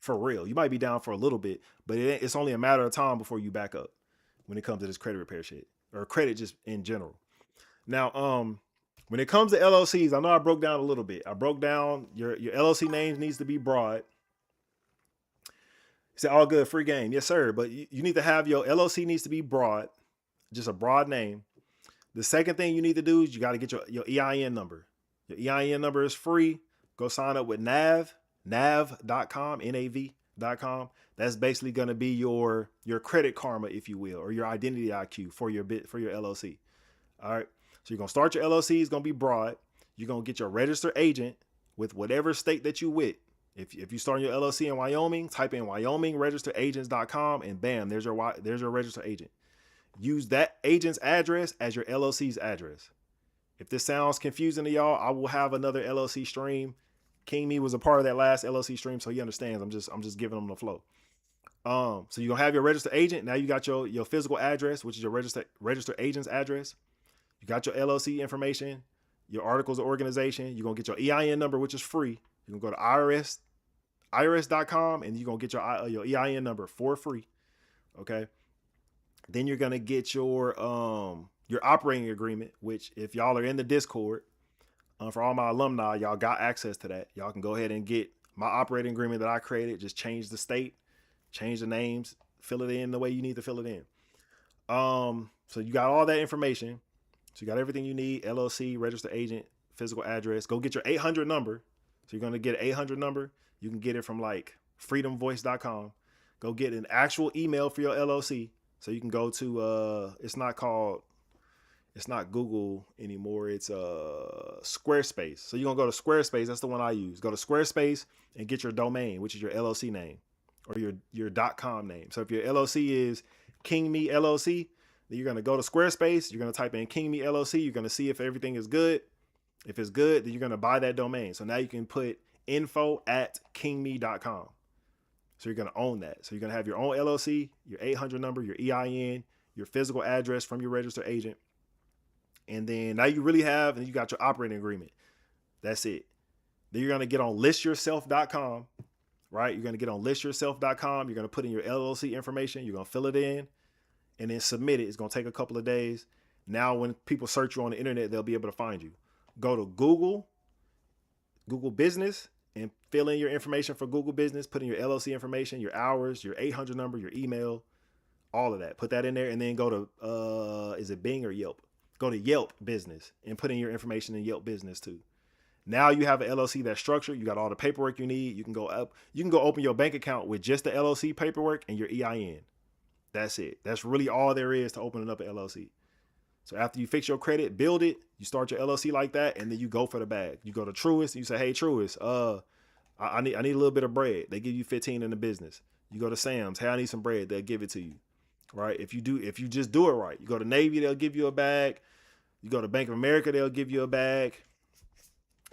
Speaker 1: for real. You might be down for a little bit, but it's only a matter of time before you back up when it comes to this credit repair shit or credit just in general. Now, when it comes to LLCs, I know I broke down a little bit. I broke down your LLC name needs to be broad. You said all good, free game. Yes, sir. But you need to have your LLC needs to be broad, just a broad name. The second thing you need to do is you got to get your EIN number. Your EIN number is free. Go sign up with nav.com, NAV.com. That's basically going to be your credit karma, if you will, or your identity IQ for your LLC. All right. So you're going to start your LLC. It's going to be broad. You're going to get your registered agent with whatever state that you with. If you start your LLC in Wyoming, type in wyomingregisteredagents.com and bam, there's your registered agent. Use that agent's address as your LLC's address. If this sounds confusing to y'all, I will have another LLC stream. King Me was a part of that last LLC stream, so he understands. I'm just giving him the flow. So you're gonna have your registered agent. Now you got your physical address, which is your registered agent's address. You got your LLC information, your articles of organization. You're gonna get your EIN number, which is free. You can go to irs.com and you're gonna get your EIN number for free. Okay. Then you're gonna get your operating agreement, which if y'all are in the Discord, for all my alumni, y'all got access to that. Y'all can go ahead and get my operating agreement that I created. Just change the state, change the names, fill it in the way you need to fill it in. So you got all that information. So you got everything you need: LLC, registered agent, physical address. Go get your 800 number. So you're gonna get an 800 number. You can get it from like freedomvoice.com. Go get an actual email for your LLC. So you can go to it's not Google anymore. It's Squarespace. So you're gonna go to Squarespace. That's the one I use. Go to Squarespace and get your domain, which is your LLC name or your .com name. So if your LLC is King Me LLC, then you're gonna go to Squarespace. You're gonna type in King Me LLC. You're gonna see if everything is good. If it's good, then you're gonna buy that domain. So now you can put info@kingme.com. So you're going to own that. So you're going to have your own LLC, your 800 number, your EIN, your physical address from your registered agent. And then now you really have, and you got your operating agreement. That's it. Then you're going to get on listyourself.com, right? You're going to get on listyourself.com. You're going to put in your LLC information. You're going to fill it in and then submit it. It's going to take a couple of days. Now, when people search you on the internet, they'll be able to find you. Go to Google Business, and fill in your information for Google Business, put in your LLC information, your hours, your 800 number, your email, all of that. Put that in there and then go to, is it Bing or Yelp? Go to Yelp Business and put in your information in Yelp Business too. Now you have an LLC that's structured. You got all the paperwork you need. You can go open your bank account with just the LLC paperwork and your EIN. That's it. That's really all there is to opening up an LLC. So after you fix your credit, build it, you start your LLC like that, and then you go for the bag. You go to Truist, and you say, hey, Truist, I need a little bit of bread. They give you 15 in the business. You go to Sam's, hey, I need some bread. They'll give it to you, right? If you just do it right. You go to Navy, they'll give you a bag. You go to Bank of America, they'll give you a bag.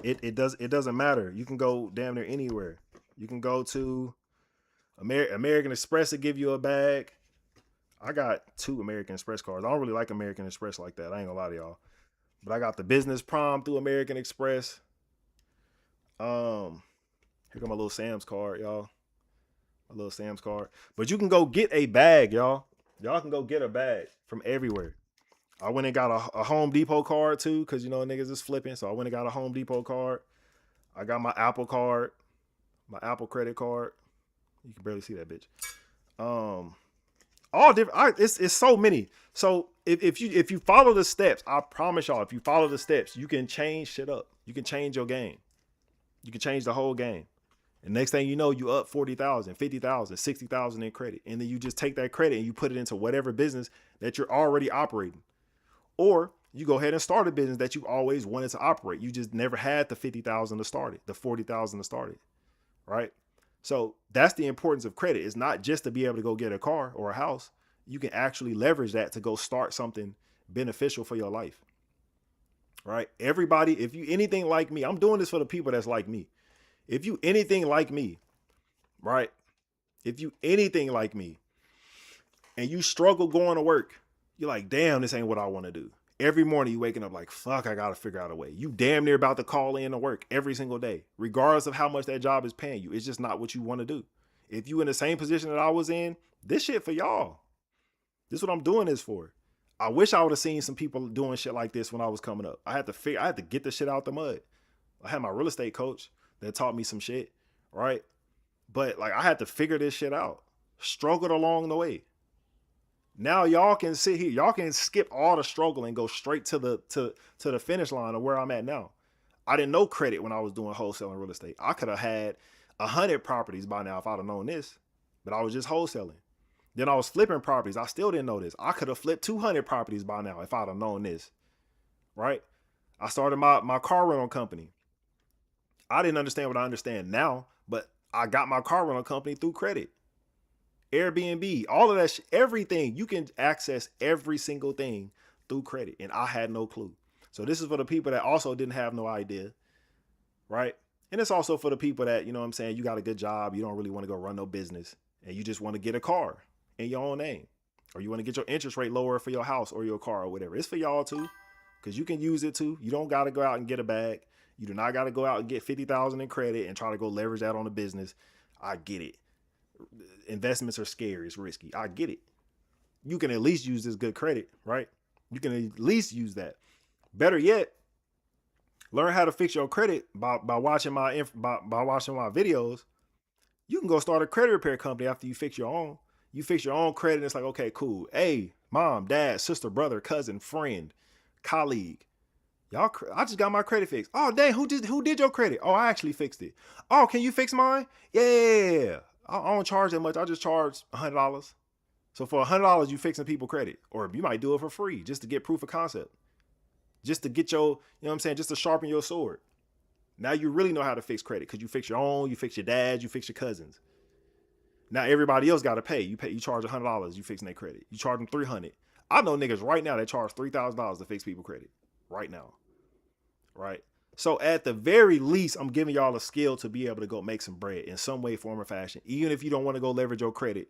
Speaker 1: It doesn't matter. You can go damn near anywhere. You can go to American Express to give you a bag. I got 2 American Express cards. I don't really like American Express like that. I ain't gonna lie to y'all. But I got the business prom through American Express. Here come my little Sam's card, y'all. My little Sam's card. But you can go get a bag, y'all. Y'all can go get a bag from everywhere. I went and got a Home Depot card too, because you know niggas is flipping. So I went and got a Home Depot card. I got my Apple card, my Apple credit card. You can barely see that bitch. All different. It's so many. So if you follow the steps, I promise y'all, if you follow the steps, you can change shit up. You can change your game. You can change the whole game. And next thing you know, you up 40,000, 50,000, 60,000 in credit. And then you just take that credit and you put it into whatever business that you're already operating. Or you go ahead and start a business that you've always wanted to operate. You just never had the 50,000 to start it, the 40,000 to start it, right? So that's the importance of credit. It's not just to be able to go get a car or a house. You can actually leverage that to go start something beneficial for your life, right? Everybody, if you anything like me, I'm doing this for the people that's like me. If you anything like me, right? If you anything like me and you struggle going to work, you're like, damn, this ain't what I want to do. Every morning you waking up like, fuck, I got to figure out a way. You damn near about to call in to work every single day, regardless of how much that job is paying you. It's just not what you want to do. if you in the same position that I was in, this shit for y'all. This is what I'm doing this for. I wish I would have seen some people doing shit like this when I was coming up. I had to get the shit out the mud. I had my real estate coach that taught me some shit, right? But like I had to figure this shit out. Struggled along the way. Now y'all can sit here, y'all can skip all the struggle and go straight to the finish line of where I'm at now. I didn't know credit when I was doing wholesale and real estate. I could have had 100 properties by now if I'd have known this, but I was just wholesaling. Then I was flipping properties. I still didn't know this. I could have flipped 200 properties by now if I'd have known this, right? I started my car rental company. I didn't understand what I understand now, but I got my car rental company through credit. Airbnb, all of that, everything. You can access every single thing through credit. And I had no clue. So this is for the people that also didn't have no idea, right? And it's also for the people that, you know what I'm saying, you got a good job, you don't really want to go run no business, and you just want to get a car in your own name. Or you want to get your interest rate lower for your house or your car or whatever. It's for y'all too, because you can use it too. You don't got to go out and get a bag. You do not got to go out and get 50,000 in credit and try to go leverage that on a business. I get it. Investments are scary. It's risky. I get it. You can at least use this good credit, right? You can at least use that. Better yet, learn how to fix your credit by watching my videos. You can go start a credit repair company after you fix your own. You fix your own credit, and it's like, okay, cool. Hey, mom, dad, sister, brother, cousin, friend, colleague. Y'all, I just got my credit fixed. Oh, dang, who did your credit? Oh, I actually fixed it. Oh, can you fix mine? Yeah. I don't charge that much. I just charge $100. So for $100, you fixing people credit. Or you might do it for free just to get proof of concept. Just to get your, you know what I'm saying, just to sharpen your sword. Now you really know how to fix credit because you fix your own, you fix your dad, you fix your cousins. Now everybody else got to pay. You charge $100, you fixing their credit. You charge them $300. I know niggas right now that charge $3,000 to fix people credit. Right now. Right? So at the very least, I'm giving y'all a skill to be able to go make some bread in some way, form, or fashion. Even if you don't want to go leverage your credit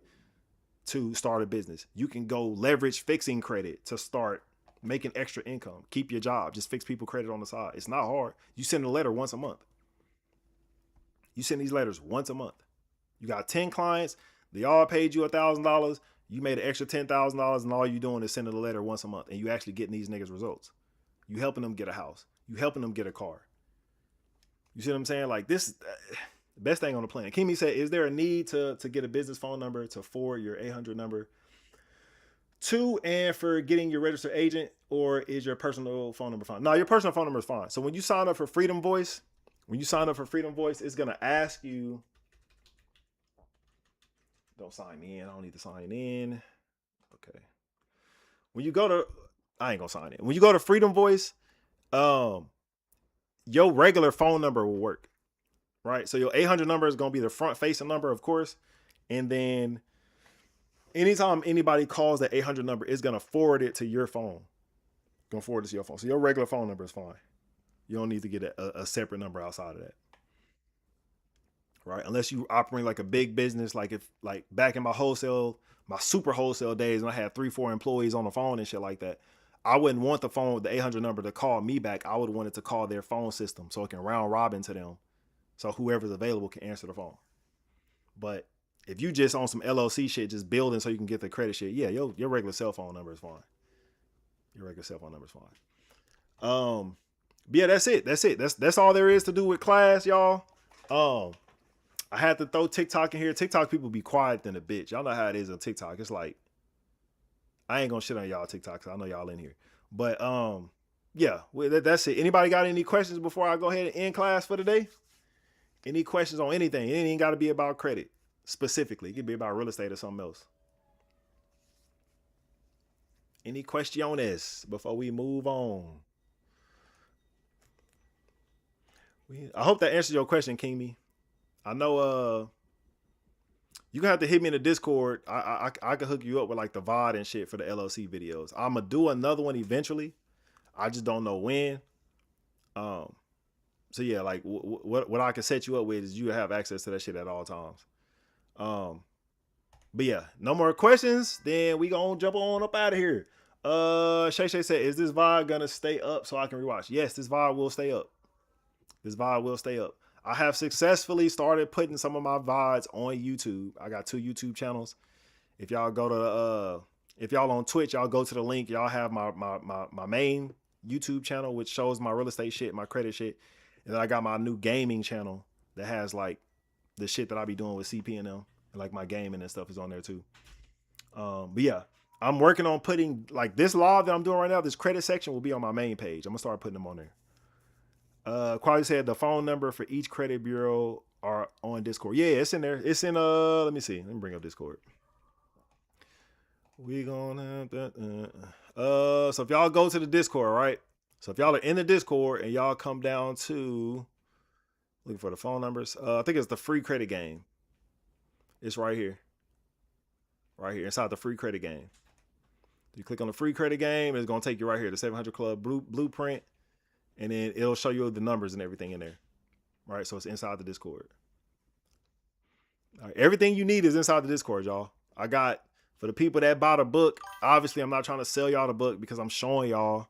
Speaker 1: to start a business, you can go leverage fixing credit to start making extra income. Keep your job. Just fix people credit on the side. It's not hard. You send a letter once a month. You send these letters once a month. You got 10 clients. They all paid you $1,000. You made an extra $10,000, and all you're doing is sending a letter once a month, and you actually getting these niggas results. You helping them get a house. You helping them get a car. You see what I'm saying? Like this, the best thing on the planet. Kimi said, is there a need to get a business phone number to forward your 800 number to and for getting your registered agent, or is your personal phone number fine? No, your personal phone number is fine. So when you sign up for Freedom Voice, it's going to ask you, don't sign in. I don't need to sign in. Okay. When you go to, I ain't going to sign in. When you go to Freedom Voice, your regular phone number will work, right? So your 800 number is going to be the front facing number, of course. And then anytime anybody calls that 800 number, it's going to forward it to your phone. Going to forward it to your phone. So your regular phone number is fine. You don't need to get a separate number outside of that. Right? Unless you operate like a big business, like back in my super wholesale days when I had 3-4 employees on the phone and shit like that, I wouldn't want the 800 number to call me back. I would want it to call their phone system so it can round robin to them. So whoever's available can answer the phone. But if you just on some LLC shit, just building so you can get the credit shit, yeah, your regular cell phone number is fine. Your regular cell phone number is fine. But yeah, that's it. That's all there is to do with class, y'all. I had to throw TikTok in here. TikTok people be quiet than a bitch. Y'all know how it is on TikTok. It's like, I ain't gonna shit on y'all TikTok, cause I know y'all in here. But yeah, that's it. Anybody got any questions before I go ahead and end class for today? Any questions on anything? It ain't got to be about credit specifically. It could be about real estate or something else. Any questions before we move on? I hope that answers your question, Kimi. I know you gonna have to hit me in the Discord. I can hook you up with like the VOD and shit for the LLC videos. I'm gonna do another one eventually. I just don't know when. So yeah, like what I can set you up with is you have access to that shit at all times. But yeah, no more questions. Then we gonna jump on up out of here. Shay said, is this VOD gonna stay up so I can rewatch? Yes, this VOD will stay up. This VOD will stay up. I have successfully started putting some of my VODs on YouTube. I got 2 YouTube channels. If y'all go to if y'all on Twitch, y'all go to the link. Y'all have my main YouTube channel, which shows my real estate shit, my credit shit. And then I got my new gaming channel that has like the shit that I be doing with CP and them. And like my gaming and stuff is on there too. But yeah, I'm working on putting like this live that I'm doing right now, this credit section will be on my main page. I'm gonna start putting them on there. Quality said the phone number for each credit bureau are on Discord. Yeah, it's in there. It's in let me see. Let me bring up Discord. We gonna have that. So if y'all go to the Discord, right? So if y'all are in the Discord and y'all come down to looking for the phone numbers, I think it's the free credit game. It's right here. Right here inside the free credit game. You click on the free credit game, it's gonna take you right here, the 700 Club blueprint, and then it'll show you the numbers and everything in there. Right, so it's inside the Discord. All right, everything you need is inside the Discord, y'all. I got for the people that bought a book. Obviously, I'm not trying to sell y'all the book because I'm showing y'all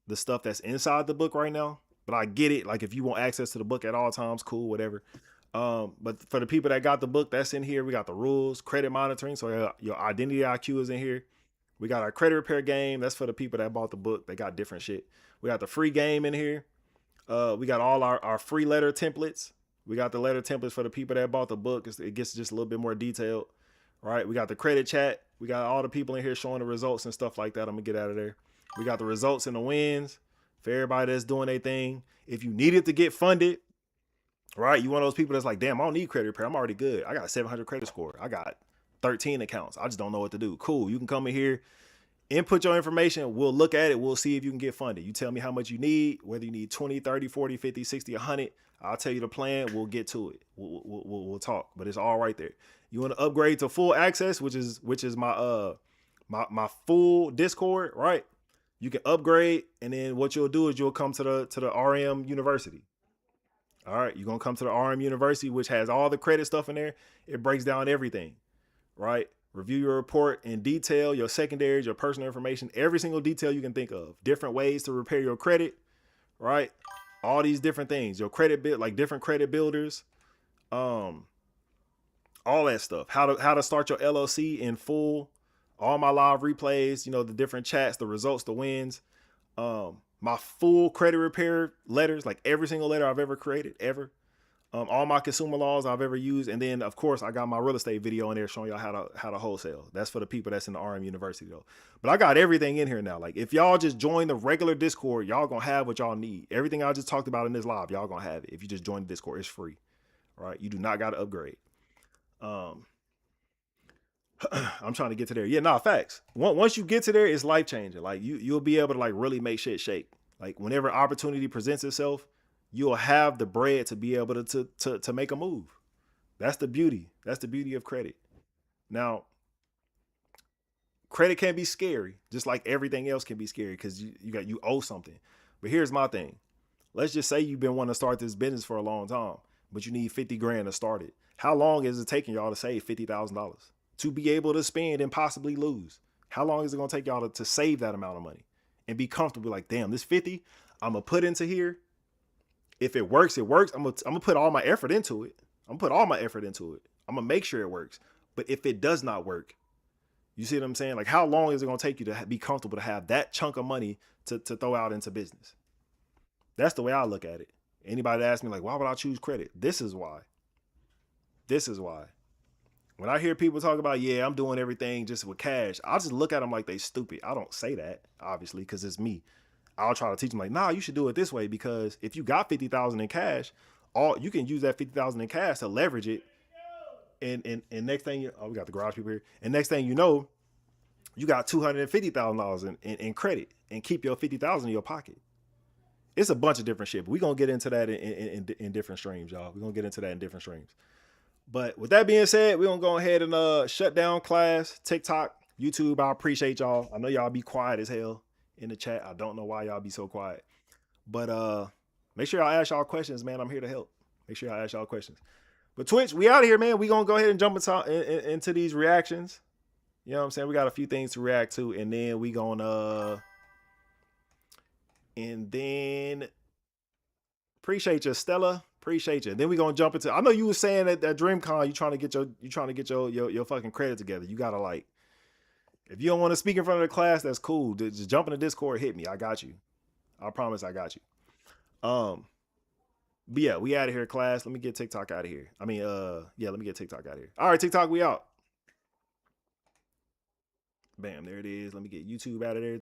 Speaker 1: the stuff that's inside the book right now. But I get it. Like if you want access to the book at all times, cool, whatever. But for the people that got the book, that's in here. We got the rules, credit monitoring. So your identity IQ is in here. We got our credit repair game. That's for the people that bought the book. They got different shit. We got the free game in here. We got all our free letter templates. We got the letter templates for the people that bought the book. It gets just a little bit more detailed. Right. We got the credit chat. We got all the people in here showing the results and stuff like that. I'm gonna get out of there. We got the results and the wins for everybody that's doing their thing. If you needed to get funded, right? You one of those people that's like, damn, I don't need credit repair. I'm already good. I got a 700 credit score. I got 13 accounts. I just don't know what to do. Cool. You can come in here, input your information. We'll look at it. We'll see if you can get funded. You tell me how much you need, whether you need 20, 30, 40, 50, 60, 100. I'll tell you the plan. We'll get to it. We'll talk, but it's all right there. You want to upgrade to full access, which is my my full Discord, right? You can upgrade, and then what you'll do is you'll come to the RM University. All right, you're gonna come to the RM University, which has all the credit stuff in there. It breaks down everything, right? Review your report in detail, your secondaries, your personal information, every single detail you can think of. Different ways to repair your credit, right? All these different things. Your credit bit, like different credit builders, all that stuff. How to start your LLC in full. All my live replays, you know, the different chats, the results, the wins. My full credit repair letters, like every single letter I've ever created, ever. All my consumer laws I've ever used. And then, of course, I got my real estate video in there showing y'all how to wholesale. That's for the people that's in the RM University, though. But I got everything in here now. Like, if y'all just join the regular Discord, y'all going to have what y'all need. Everything I just talked about in this live, y'all going to have it. If you just join the Discord, it's free, right? You do not got to upgrade. I'm trying to get to there. Yeah, facts. Once you get to there, it's life changing. Like you'll be able to like really make shit shake. Like whenever opportunity presents itself, you'll have the bread to be able to make a move. That's the beauty. That's the beauty of credit. Now, credit can be scary, just like everything else can be scary because you owe something. But here's my thing. Let's just say you've been wanting to start this business for a long time, but you need 50 grand to start it. How long is it taking y'all to save $50,000 to be able to spend and possibly lose? How long is it going to take y'all to save that amount of money and be comfortable? Like, damn, this 50 I'm going to put into here. If it works, it works. I'm going to put all my effort into it. I'm going to put all my effort into it. I'm going to make sure it works. But if it does not work, you see what I'm saying? Like, how long is it going to take you to be comfortable to have that chunk of money to throw out into business? That's the way I look at it. Anybody that asks me, like, why would I choose credit? This is why. This is why. When I hear people talk about, yeah, I'm doing everything just with cash, I just look at them like they stupid. I don't say that, obviously, because it's me. I'll try to teach them like, nah, you should do it this way, because if you got 50,000 in cash, you can use that 50,000 in cash to leverage it. And next thing we got the garage people here. And next thing you know, you got $250,000 in credit and keep your 50,000 in your pocket. It's a bunch of different shit, but we're going to get into that in different streams, y'all. We're going to get into that in different streams. But with that being said, we're going to go ahead and shut down class, TikTok, YouTube. I appreciate y'all. I know y'all be quiet as hell in the chat. I don't know why y'all be so quiet. But make sure y'all ask y'all questions, man. I'm here to help. Make sure y'all ask y'all questions. But Twitch, we out of here, man. We're going to go ahead and jump into these reactions. You know what I'm saying? We got a few things to react to, and then we going to... And then appreciate you, Stella. Appreciate you. And then we gonna jump into. I know you were saying at DreamCon you trying to get your fucking credit together. You gotta like, if you don't want to speak in front of the class, that's cool. Just jump in the Discord, hit me. I got you. I promise I got you. But yeah, we out of here, class. Let me get TikTok out of here. I mean, yeah, let me get TikTok out of here. All right, TikTok, we out. Bam, there it is. Let me get YouTube out of there.